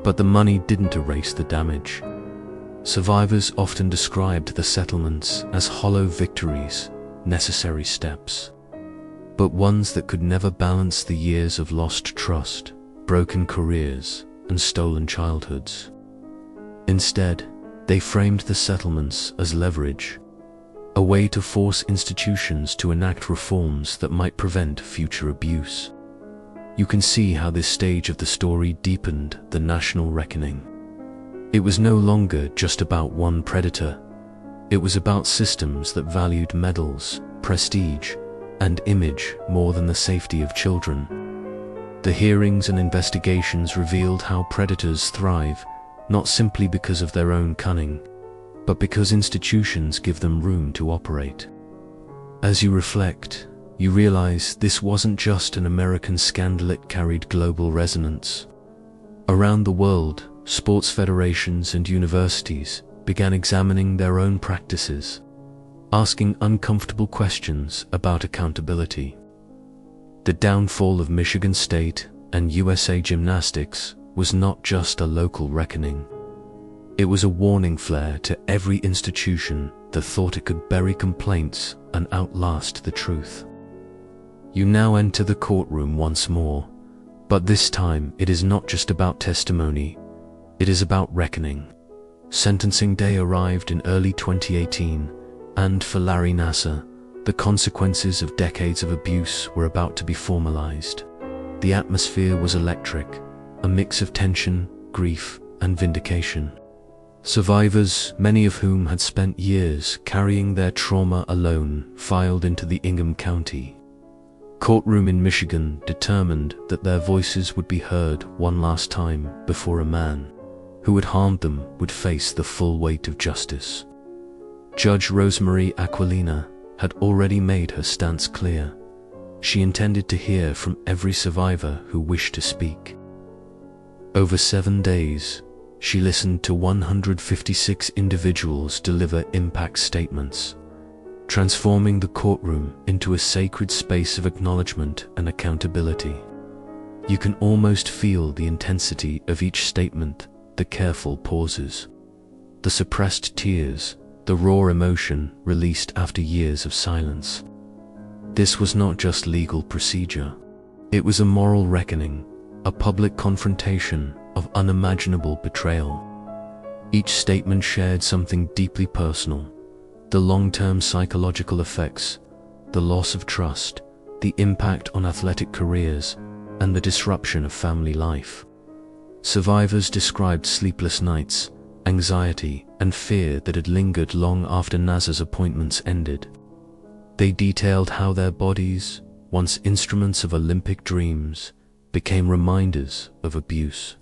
But the money didn't erase the damage. Survivors often described the settlements as hollow victories, necessary steps, but ones that could never balance the years of lost trust, broken careers, and stolen childhoods. Instead, they framed the settlements as leverage, a way to force institutions to enact reforms that might prevent future abuse. You can see how this stage of the story deepened the national reckoning. It was no longer just about one predator. It was about systems that valued medals, prestige, and image more than the safety of children. The hearings and investigations revealed how predators thrive, not simply because of their own cunning, but because institutions give them room to operate. As you reflect, you realize this wasn't just an American scandal, it carried global resonance. Around the world, sports federations and universities began examining their own practices, asking uncomfortable questions about accountability. The downfall of Michigan State and USA Gymnastics was not just a local reckoning. It was a warning flare to every institution that thought it could bury complaints and outlast the truth. You now enter the courtroom once more, but this time it is not just about testimony, it is about reckoning. Sentencing day arrived in early 2018, and for Larry Nassar, the consequences of decades of abuse were about to be formalized. The atmosphere was electric, a mix of tension, grief, and vindication. Survivors, many of whom had spent years carrying their trauma alone, filed into the Ingham County courtroom in Michigan, determined that their voices would be heard one last time before a man who had harmed them would face the full weight of justice. Judge Rosemary Aquilina had already made her stance clear. She intended to hear from every survivor who wished to speak. Over 7 days, she listened to 156 individuals deliver impact statements, transforming the courtroom into a sacred space of acknowledgement and accountability. You can almost feel the intensity of each statement, the careful pauses, the suppressed tears, the raw emotion released after years of silence. This was not just legal procedure. It was a moral reckoning, a public confrontation of unimaginable betrayal. Each statement shared something deeply personal: the long-term psychological effects, the loss of trust, the impact on athletic careers, and the disruption of family life. Survivors described sleepless nights, anxiety, and fear that had lingered long after Nassar's appointments ended. They detailed how their bodies, once instruments of Olympic dreams, became reminders of abuse.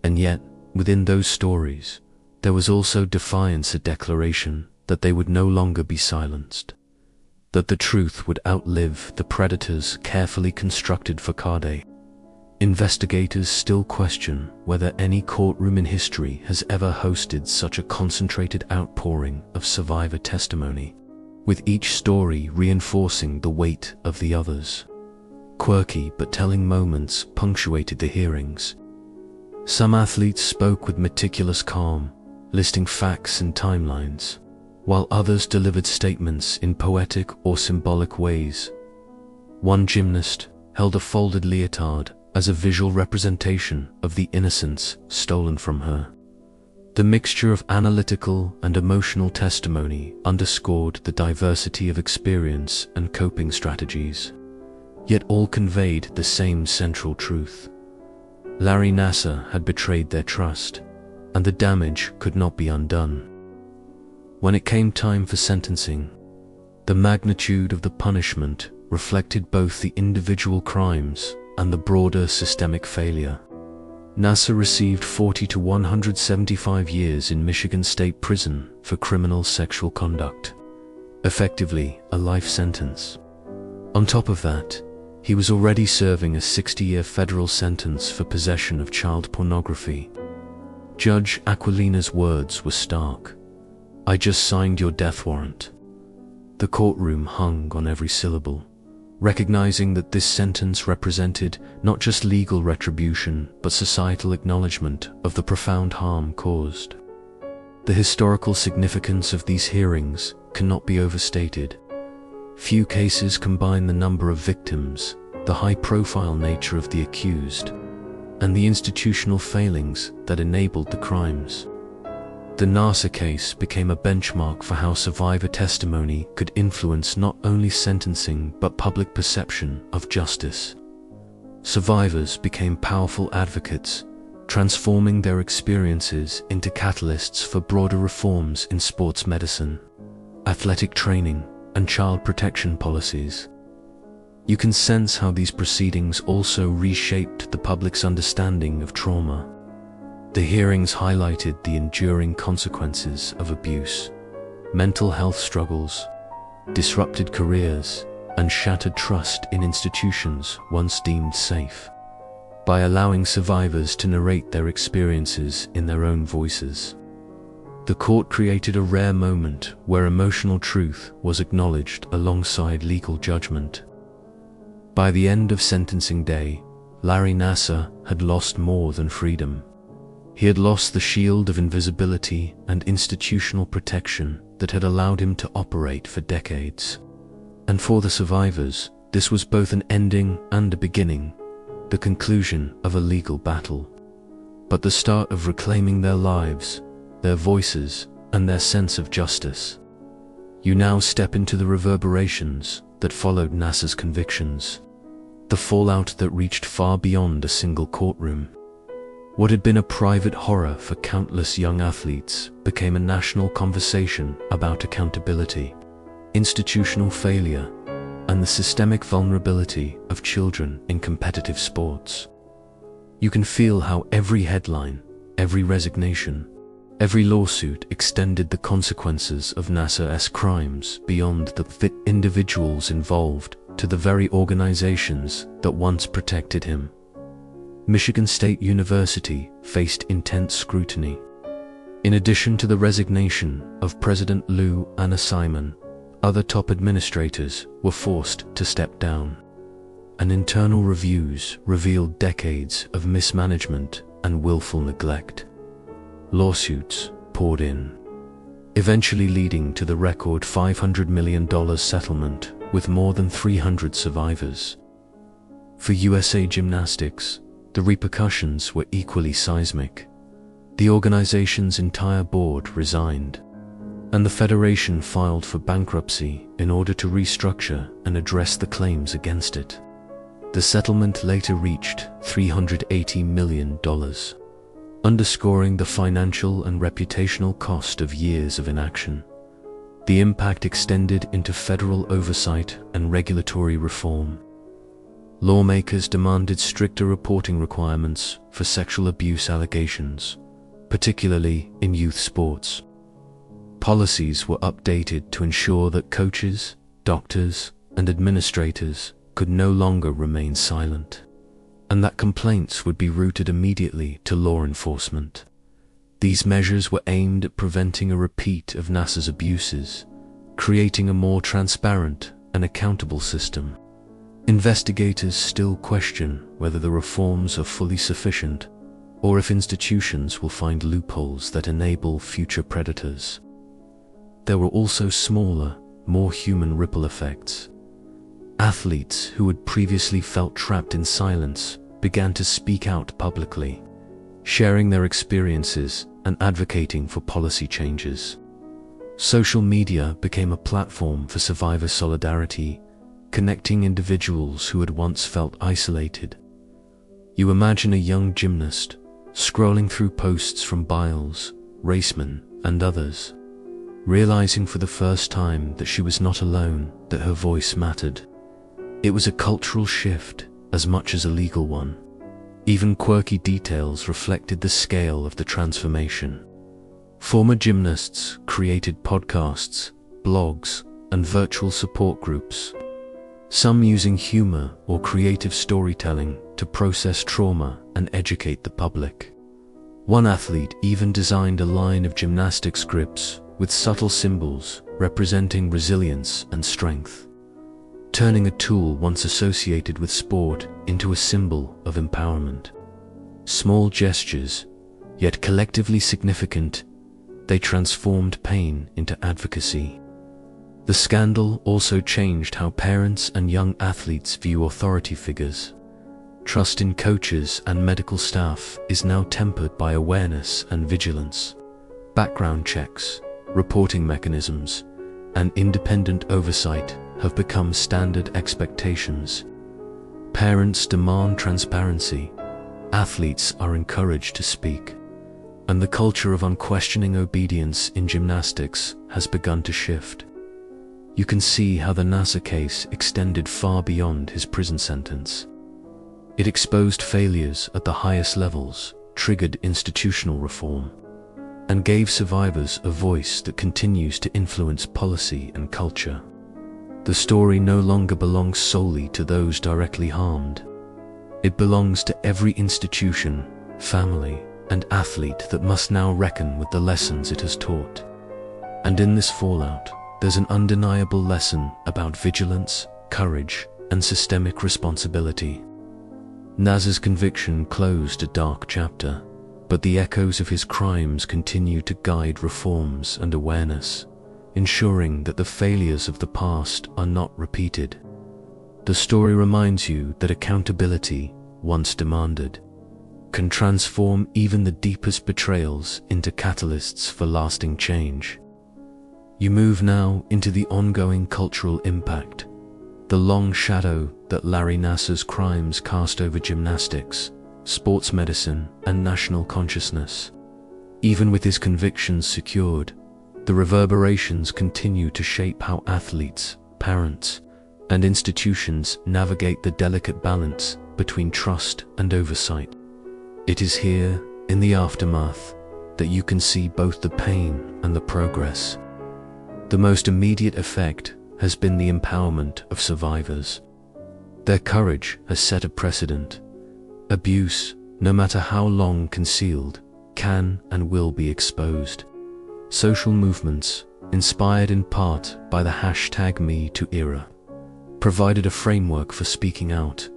And yet, within those stories, there was also defiance, a declaration that they would no longer be silenced, that the truth would outlive the predator's carefully constructed facade. Investigators still question whether any courtroom in history has ever hosted such a concentrated outpouring of survivor testimony, with each story reinforcing the weight of the others. Quirky but telling moments punctuated the hearings. Some athletes spoke with meticulous calm, listing facts and timelines, while others delivered statements in poetic or symbolic ways. One gymnast held a folded leotard as a visual representation of the innocence stolen from her. The mixture of analytical and emotional testimony underscored the diversity of experience and coping strategies, yet all conveyed the same central truth. Larry Nassar had betrayed their trust, and the damage could not be undone. When it came time for sentencing, the magnitude of the punishment reflected both the individual crimes and the broader systemic failure. Nassar received 40 to 175 years in Michigan State Prison for criminal sexual conduct, effectively a life sentence. On top of that, he was already serving a 60-year federal sentence for possession of child pornography. Judge Aquilina's words were stark. "I just signed your death warrant." The courtroom hung on every syllable, recognizing that this sentence represented not just legal retribution, but societal acknowledgement of the profound harm caused. The historical significance of these hearings cannot be overstated. Few cases combine the number of victims, the high-profile nature of the accused, and the institutional failings that enabled the crimes. The Nassar case became a benchmark for how survivor testimony could influence not only sentencing but public perception of justice. Survivors became powerful advocates, transforming their experiences into catalysts for broader reforms in sports medicine, athletic training, and child protection policies. You can sense how these proceedings also reshaped the public's understanding of trauma. The hearings highlighted the enduring consequences of abuse, mental health struggles, disrupted careers, and shattered trust in institutions once deemed safe. By allowing survivors to narrate their experiences in their own voices, the court created a rare moment where emotional truth was acknowledged alongside legal judgment. By the end of sentencing day, Larry Nassar had lost more than freedom. He had lost the shield of invisibility and institutional protection that had allowed him to operate for decades. And for the survivors, this was both an ending and a beginning, the conclusion of a legal battle, but the start of reclaiming their lives, their voices, and their sense of justice. You now step into the reverberations that followed Nassar's convictions, the fallout that reached far beyond a single courtroom. What had been a private horror for countless young athletes became a national conversation about accountability, institutional failure, and the systemic vulnerability of children in competitive sports. You can feel how every headline, every resignation, every lawsuit extended the consequences of Nassar's crimes beyond the individuals involved to the very organizations that once protected him. Michigan State University faced intense scrutiny. In addition to the resignation of President Lou and Simone, other top administrators were forced to step down, and internal reviews revealed decades of mismanagement and willful neglect. Lawsuits poured in, eventually leading to the record $500 million settlement with more than 300 survivors. For USA Gymnastics, the repercussions were equally seismic. The organization's entire board resigned, and the federation filed for bankruptcy in order to restructure and address the claims against it. The settlement later reached $380 million, underscoring the financial and reputational cost of years of inaction. The impact extended into federal oversight and regulatory reform. Lawmakers demanded stricter reporting requirements for sexual abuse allegations, particularly in youth sports. Policies were updated to ensure that coaches, doctors, and administrators could no longer remain silent, and that complaints would be routed immediately to law enforcement. These measures were aimed at preventing a repeat of Nassar's abuses, creating a more transparent and accountable system. Investigators still question whether the reforms are fully sufficient, or if institutions will find loopholes that enable future predators. There were also smaller, more human ripple effects. Athletes who had previously felt trapped in silence began to speak out publicly, sharing their experiences and advocating for policy changes. Social media became a platform for survivor solidarity, connecting individuals who had once felt isolated. You imagine a young gymnast scrolling through posts from Biles, Raisman, and others, realizing for the first time that she was not alone, that her voice mattered. It was a cultural shift as much as a legal one. Even quirky details reflected the scale of the transformation. Former gymnasts created podcasts, blogs, and virtual support groups, some using humor or creative storytelling to process trauma and educate the public. One athlete even designed a line of gymnastic scripts with subtle symbols representing resilience and strength, turning a tool once associated with sport into a symbol of empowerment. Small gestures, yet collectively significant, they transformed pain into advocacy. The scandal also changed how parents and young athletes view authority figures. Trust in coaches and medical staff is now tempered by awareness and vigilance. Background checks, reporting mechanisms, and independent oversight have become standard expectations. Parents demand transparency, athletes are encouraged to speak, and the culture of unquestioning obedience in gymnastics has begun to shift. You can see how the Nassar case extended far beyond his prison sentence. It exposed failures at the highest levels, triggered institutional reform, and gave survivors a voice that continues to influence policy and culture. The story no longer belongs solely to those directly harmed. It belongs to every institution, family, and athlete that must now reckon with the lessons it has taught. And in this fallout, there's an undeniable lesson about vigilance, courage, and systemic responsibility. Nassar's conviction closed a dark chapter, but the echoes of his crimes continue to guide reforms and awareness, ensuring that the failures of the past are not repeated. The story reminds you that accountability, once demanded, can transform even the deepest betrayals into catalysts for lasting change. You move now into the ongoing cultural impact, the long shadow that Larry Nassar's crimes cast over gymnastics, sports medicine, and national consciousness. Even with his convictions secured, the reverberations continue to shape how athletes, parents, and institutions navigate the delicate balance between trust and oversight. It is here, in the aftermath, that you can see both the pain and the progress. The most immediate effect has been the empowerment of survivors. Their courage has set a precedent. Abuse, no matter how long concealed, can and will be exposed. Social movements, inspired in part by the #MeToo era, provided a framework for speaking out,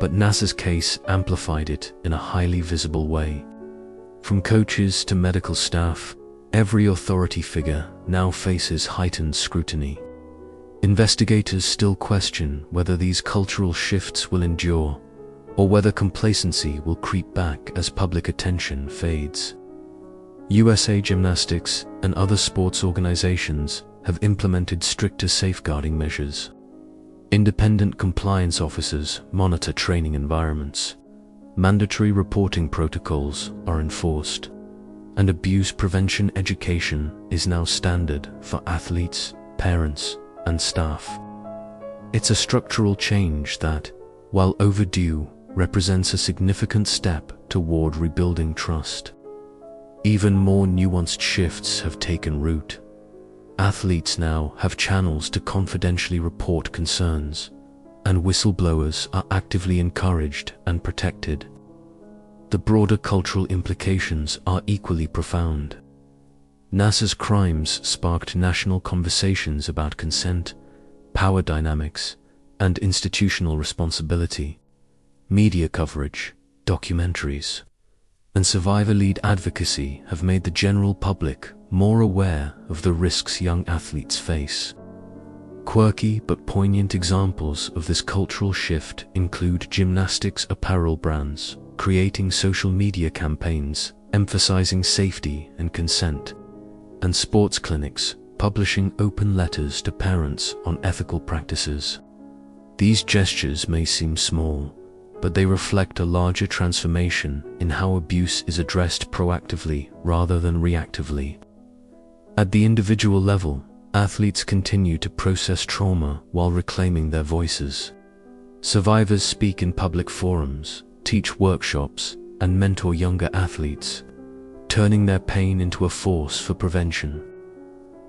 but Nassar's case amplified it in a highly visible way. From coaches to medical staff, every authority figure now faces heightened scrutiny. Investigators still question whether these cultural shifts will endure, or whether complacency will creep back as public attention fades. USA Gymnastics and other sports organizations have implemented stricter safeguarding measures. Independent compliance officers monitor training environments. Mandatory reporting protocols are enforced, and abuse prevention education is now standard for athletes, parents, and staff. It's a structural change that, while overdue, represents a significant step toward rebuilding trust. Even more nuanced shifts have taken root. Athletes now have channels to confidentially report concerns, and whistleblowers are actively encouraged and protected. The broader cultural implications are equally profound. Nassar's crimes sparked national conversations about consent, power dynamics, and institutional responsibility. Media coverage, documentaries, and survivor-led advocacy have made the general public more aware of the risks young athletes face. Quirky but poignant examples of this cultural shift include gymnastics apparel brands creating social media campaigns emphasizing safety and consent, and sports clinics publishing open letters to parents on ethical practices. These gestures may seem small, but they reflect a larger transformation in how abuse is addressed proactively rather than reactively. At the individual level, athletes continue to process trauma while reclaiming their voices. Survivors speak in public forums, teach workshops, and mentor younger athletes, turning their pain into a force for prevention.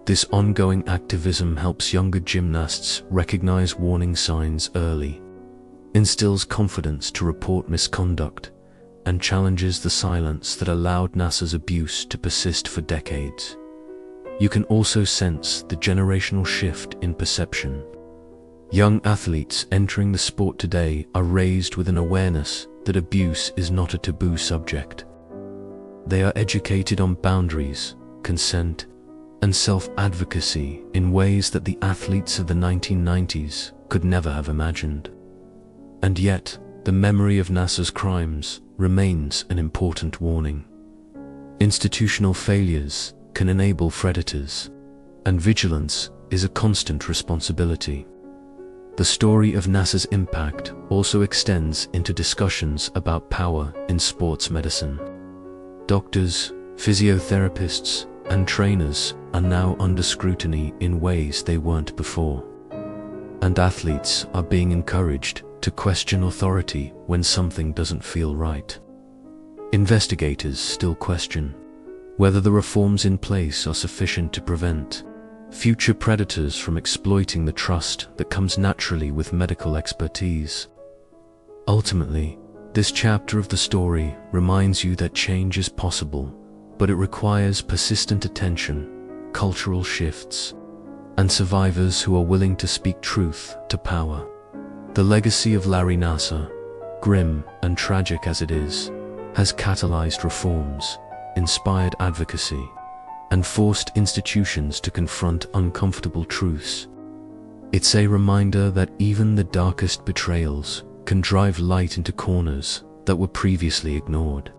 This ongoing activism helps younger gymnasts recognize warning signs early, instills confidence to report misconduct, and challenges the silence that allowed Nassar's abuse to persist for decades. You can also sense the generational shift in perception. Young athletes entering the sport today are raised with an awareness that abuse is not a taboo subject. They are educated on boundaries, consent, and self-advocacy in ways that the athletes of the 1990s could never have imagined. And yet, the memory of Nassar's crimes remains an important warning. Institutional failures can enable predators, and vigilance is a constant responsibility. The story of Nassar's impact also extends into discussions about power in sports medicine. Doctors, physiotherapists, and trainers are now under scrutiny in ways they weren't before. And athletes are being encouraged to question authority when something doesn't feel right. Investigators still question whether the reforms in place are sufficient to prevent future predators from exploiting the trust that comes naturally with medical expertise. Ultimately, this chapter of the story reminds you that change is possible, but it requires persistent attention, cultural shifts, and survivors who are willing to speak truth to power. The legacy of Larry Nassar, grim and tragic as it is, has catalyzed reforms, inspired advocacy, and forced institutions to confront uncomfortable truths. It's a reminder that even the darkest betrayals can drive light into corners that were previously ignored.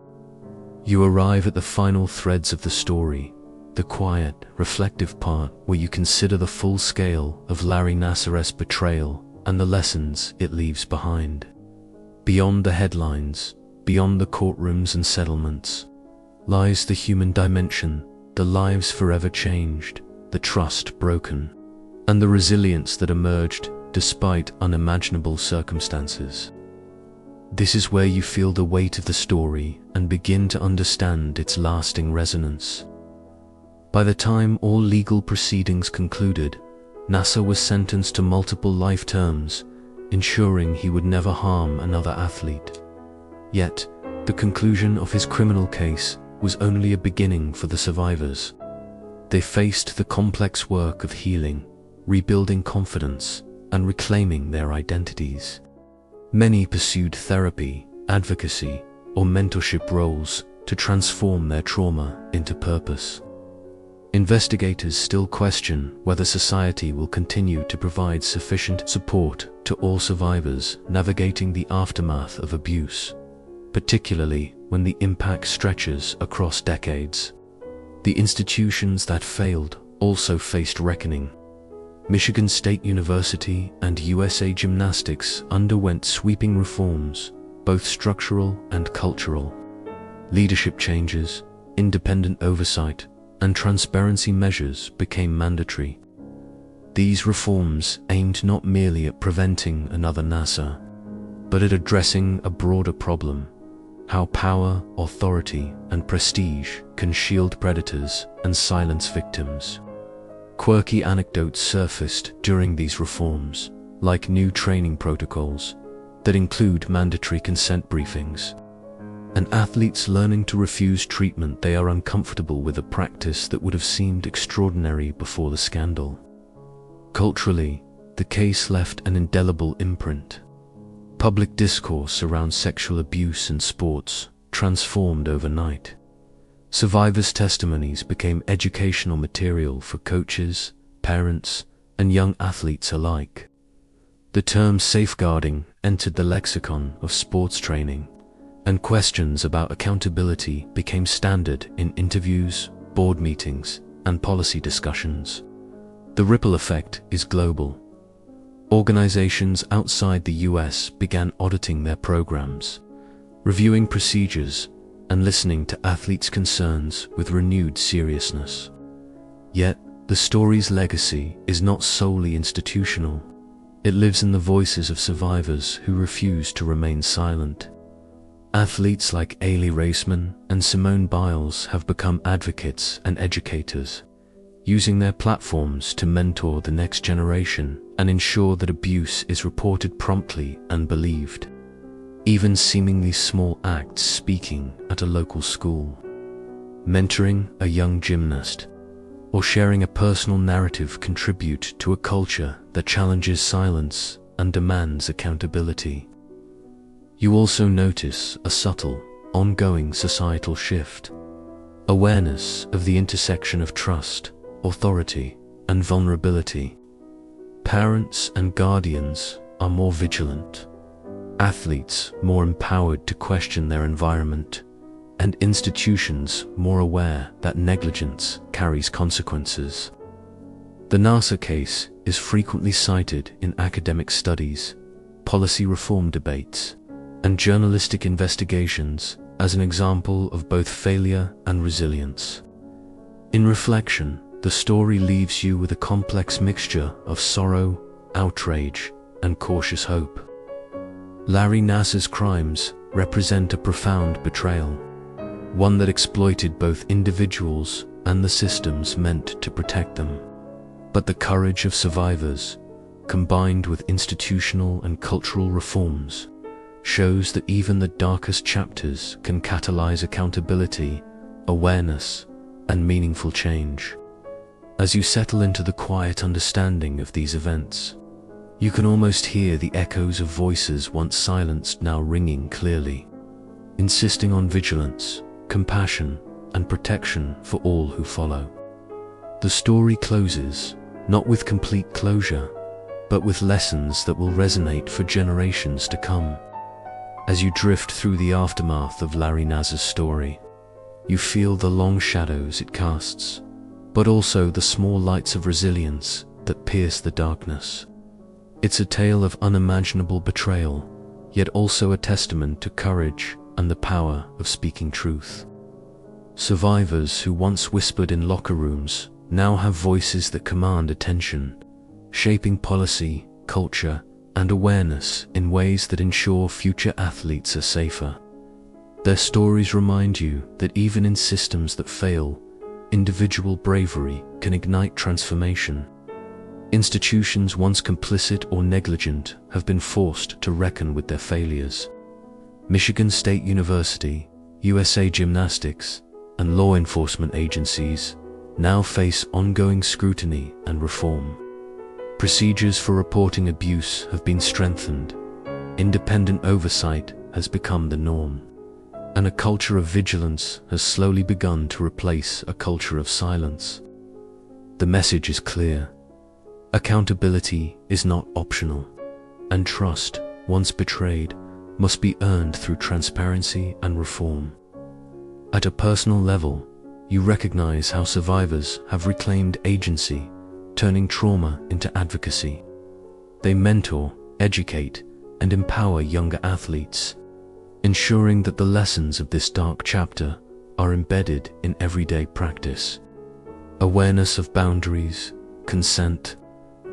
You arrive at the final threads of the story, the quiet, reflective part where you consider the full scale of Larry Nassar's betrayal and the lessons it leaves behind. Beyond the headlines, beyond the courtrooms and settlements, lies the human dimension, the lives forever changed, the trust broken, and the resilience that emerged despite unimaginable circumstances. This is where you feel the weight of the story and begin to understand its lasting resonance. By the time all legal proceedings concluded, Nassar was sentenced to multiple life terms, ensuring he would never harm another athlete. Yet, the conclusion of his criminal case was only a beginning for the survivors. They faced the complex work of healing, rebuilding confidence, and reclaiming their identities. Many pursued therapy, advocacy, or mentorship roles to transform their trauma into purpose. Investigators still question whether society will continue to provide sufficient support to all survivors navigating the aftermath of abuse, particularly when the impact stretches across decades. The institutions that failed also faced reckoning. Michigan State University and USA Gymnastics underwent sweeping reforms, both structural and cultural. Leadership changes, independent oversight, and transparency measures became mandatory. These reforms aimed not merely at preventing another Nassar, but at addressing a broader problem: how power, authority, and prestige can shield predators and silence victims. Quirky anecdotes surfaced during these reforms, like new training protocols that include mandatory consent briefings, and athletes learning to refuse treatment they are uncomfortable with, a practice that would have seemed extraordinary before the scandal. Culturally, the case left an indelible imprint. Public discourse around sexual abuse in sports transformed overnight. Survivors' testimonies became educational material for coaches, parents, and young athletes alike. The term safeguarding entered the lexicon of sports training, and questions about accountability became standard in interviews, board meetings, and policy discussions. The ripple effect is global. Organizations outside the US began auditing their programs, reviewing procedures, and listening to athletes' concerns with renewed seriousness. Yet, the story's legacy is not solely institutional. It lives in the voices of survivors who refuse to remain silent. Athletes like Raisman and Simone Biles have become advocates and educators, using their platforms to mentor the next generation and ensure that abuse is reported promptly and believed. Even seemingly small acts, speaking at a local school, mentoring a young gymnast, or sharing a personal narrative, contribute to a culture that challenges silence and demands accountability. You also notice a subtle, ongoing societal shift. Awareness of the intersection of trust, authority, and vulnerability. Parents and guardians are more vigilant, athletes more empowered to question their environment, and institutions more aware that negligence carries consequences. The Nassar case is frequently cited in academic studies, policy reform debates, and journalistic investigations as an example of both failure and resilience. In reflection, the story leaves you with a complex mixture of sorrow, outrage, and cautious hope. Larry Nassar's crimes represent a profound betrayal, one that exploited both individuals and the systems meant to protect them. But the courage of survivors, combined with institutional and cultural reforms, shows that even the darkest chapters can catalyze accountability, awareness, and meaningful change. As you settle into the quiet understanding of these events, you can almost hear the echoes of voices once silenced now ringing clearly, insisting on vigilance, compassion, and protection for all who follow. The story closes, not with complete closure, but with lessons that will resonate for generations to come. As you drift through the aftermath of Larry Nassar's story, you feel the long shadows it casts, but also the small lights of resilience that pierce the darkness. It's a tale of unimaginable betrayal, yet also a testament to courage, and the power of speaking truth. Survivors who once whispered in locker rooms now have voices that command attention, shaping policy, culture, and awareness in ways that ensure future athletes are safer. Their stories remind you that even in systems that fail, individual bravery can ignite transformation. Institutions once complicit or negligent have been forced to reckon with their failures. Michigan State University, USA Gymnastics, and law enforcement agencies now face ongoing scrutiny and reform. Procedures for reporting abuse have been strengthened, independent oversight has become the norm, and a culture of vigilance has slowly begun to replace a culture of silence. The message is clear. Accountability is not optional, and trust, once betrayed, must be earned through transparency and reform. At a personal level, you recognize how survivors have reclaimed agency, turning trauma into advocacy. They mentor, educate, and empower younger athletes, ensuring that the lessons of this dark chapter are embedded in everyday practice. Awareness of boundaries, consent,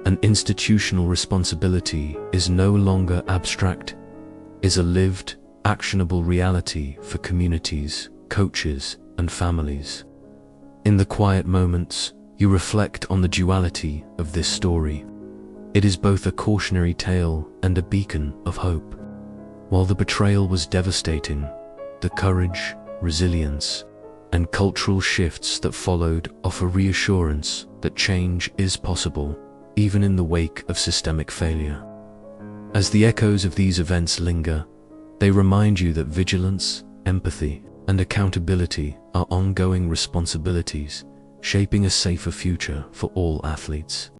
and institutional responsibility is no longer abstract, is a lived, actionable reality for communities, coaches, and families. In the quiet moments, you reflect on the duality of this story. It is both a cautionary tale and a beacon of hope. While the betrayal was devastating, the courage, resilience, and cultural shifts that followed offer reassurance that change is possible, even in the wake of systemic failure. As the echoes of these events linger, they remind you that vigilance, empathy, and accountability are ongoing responsibilities, shaping a safer future for all athletes.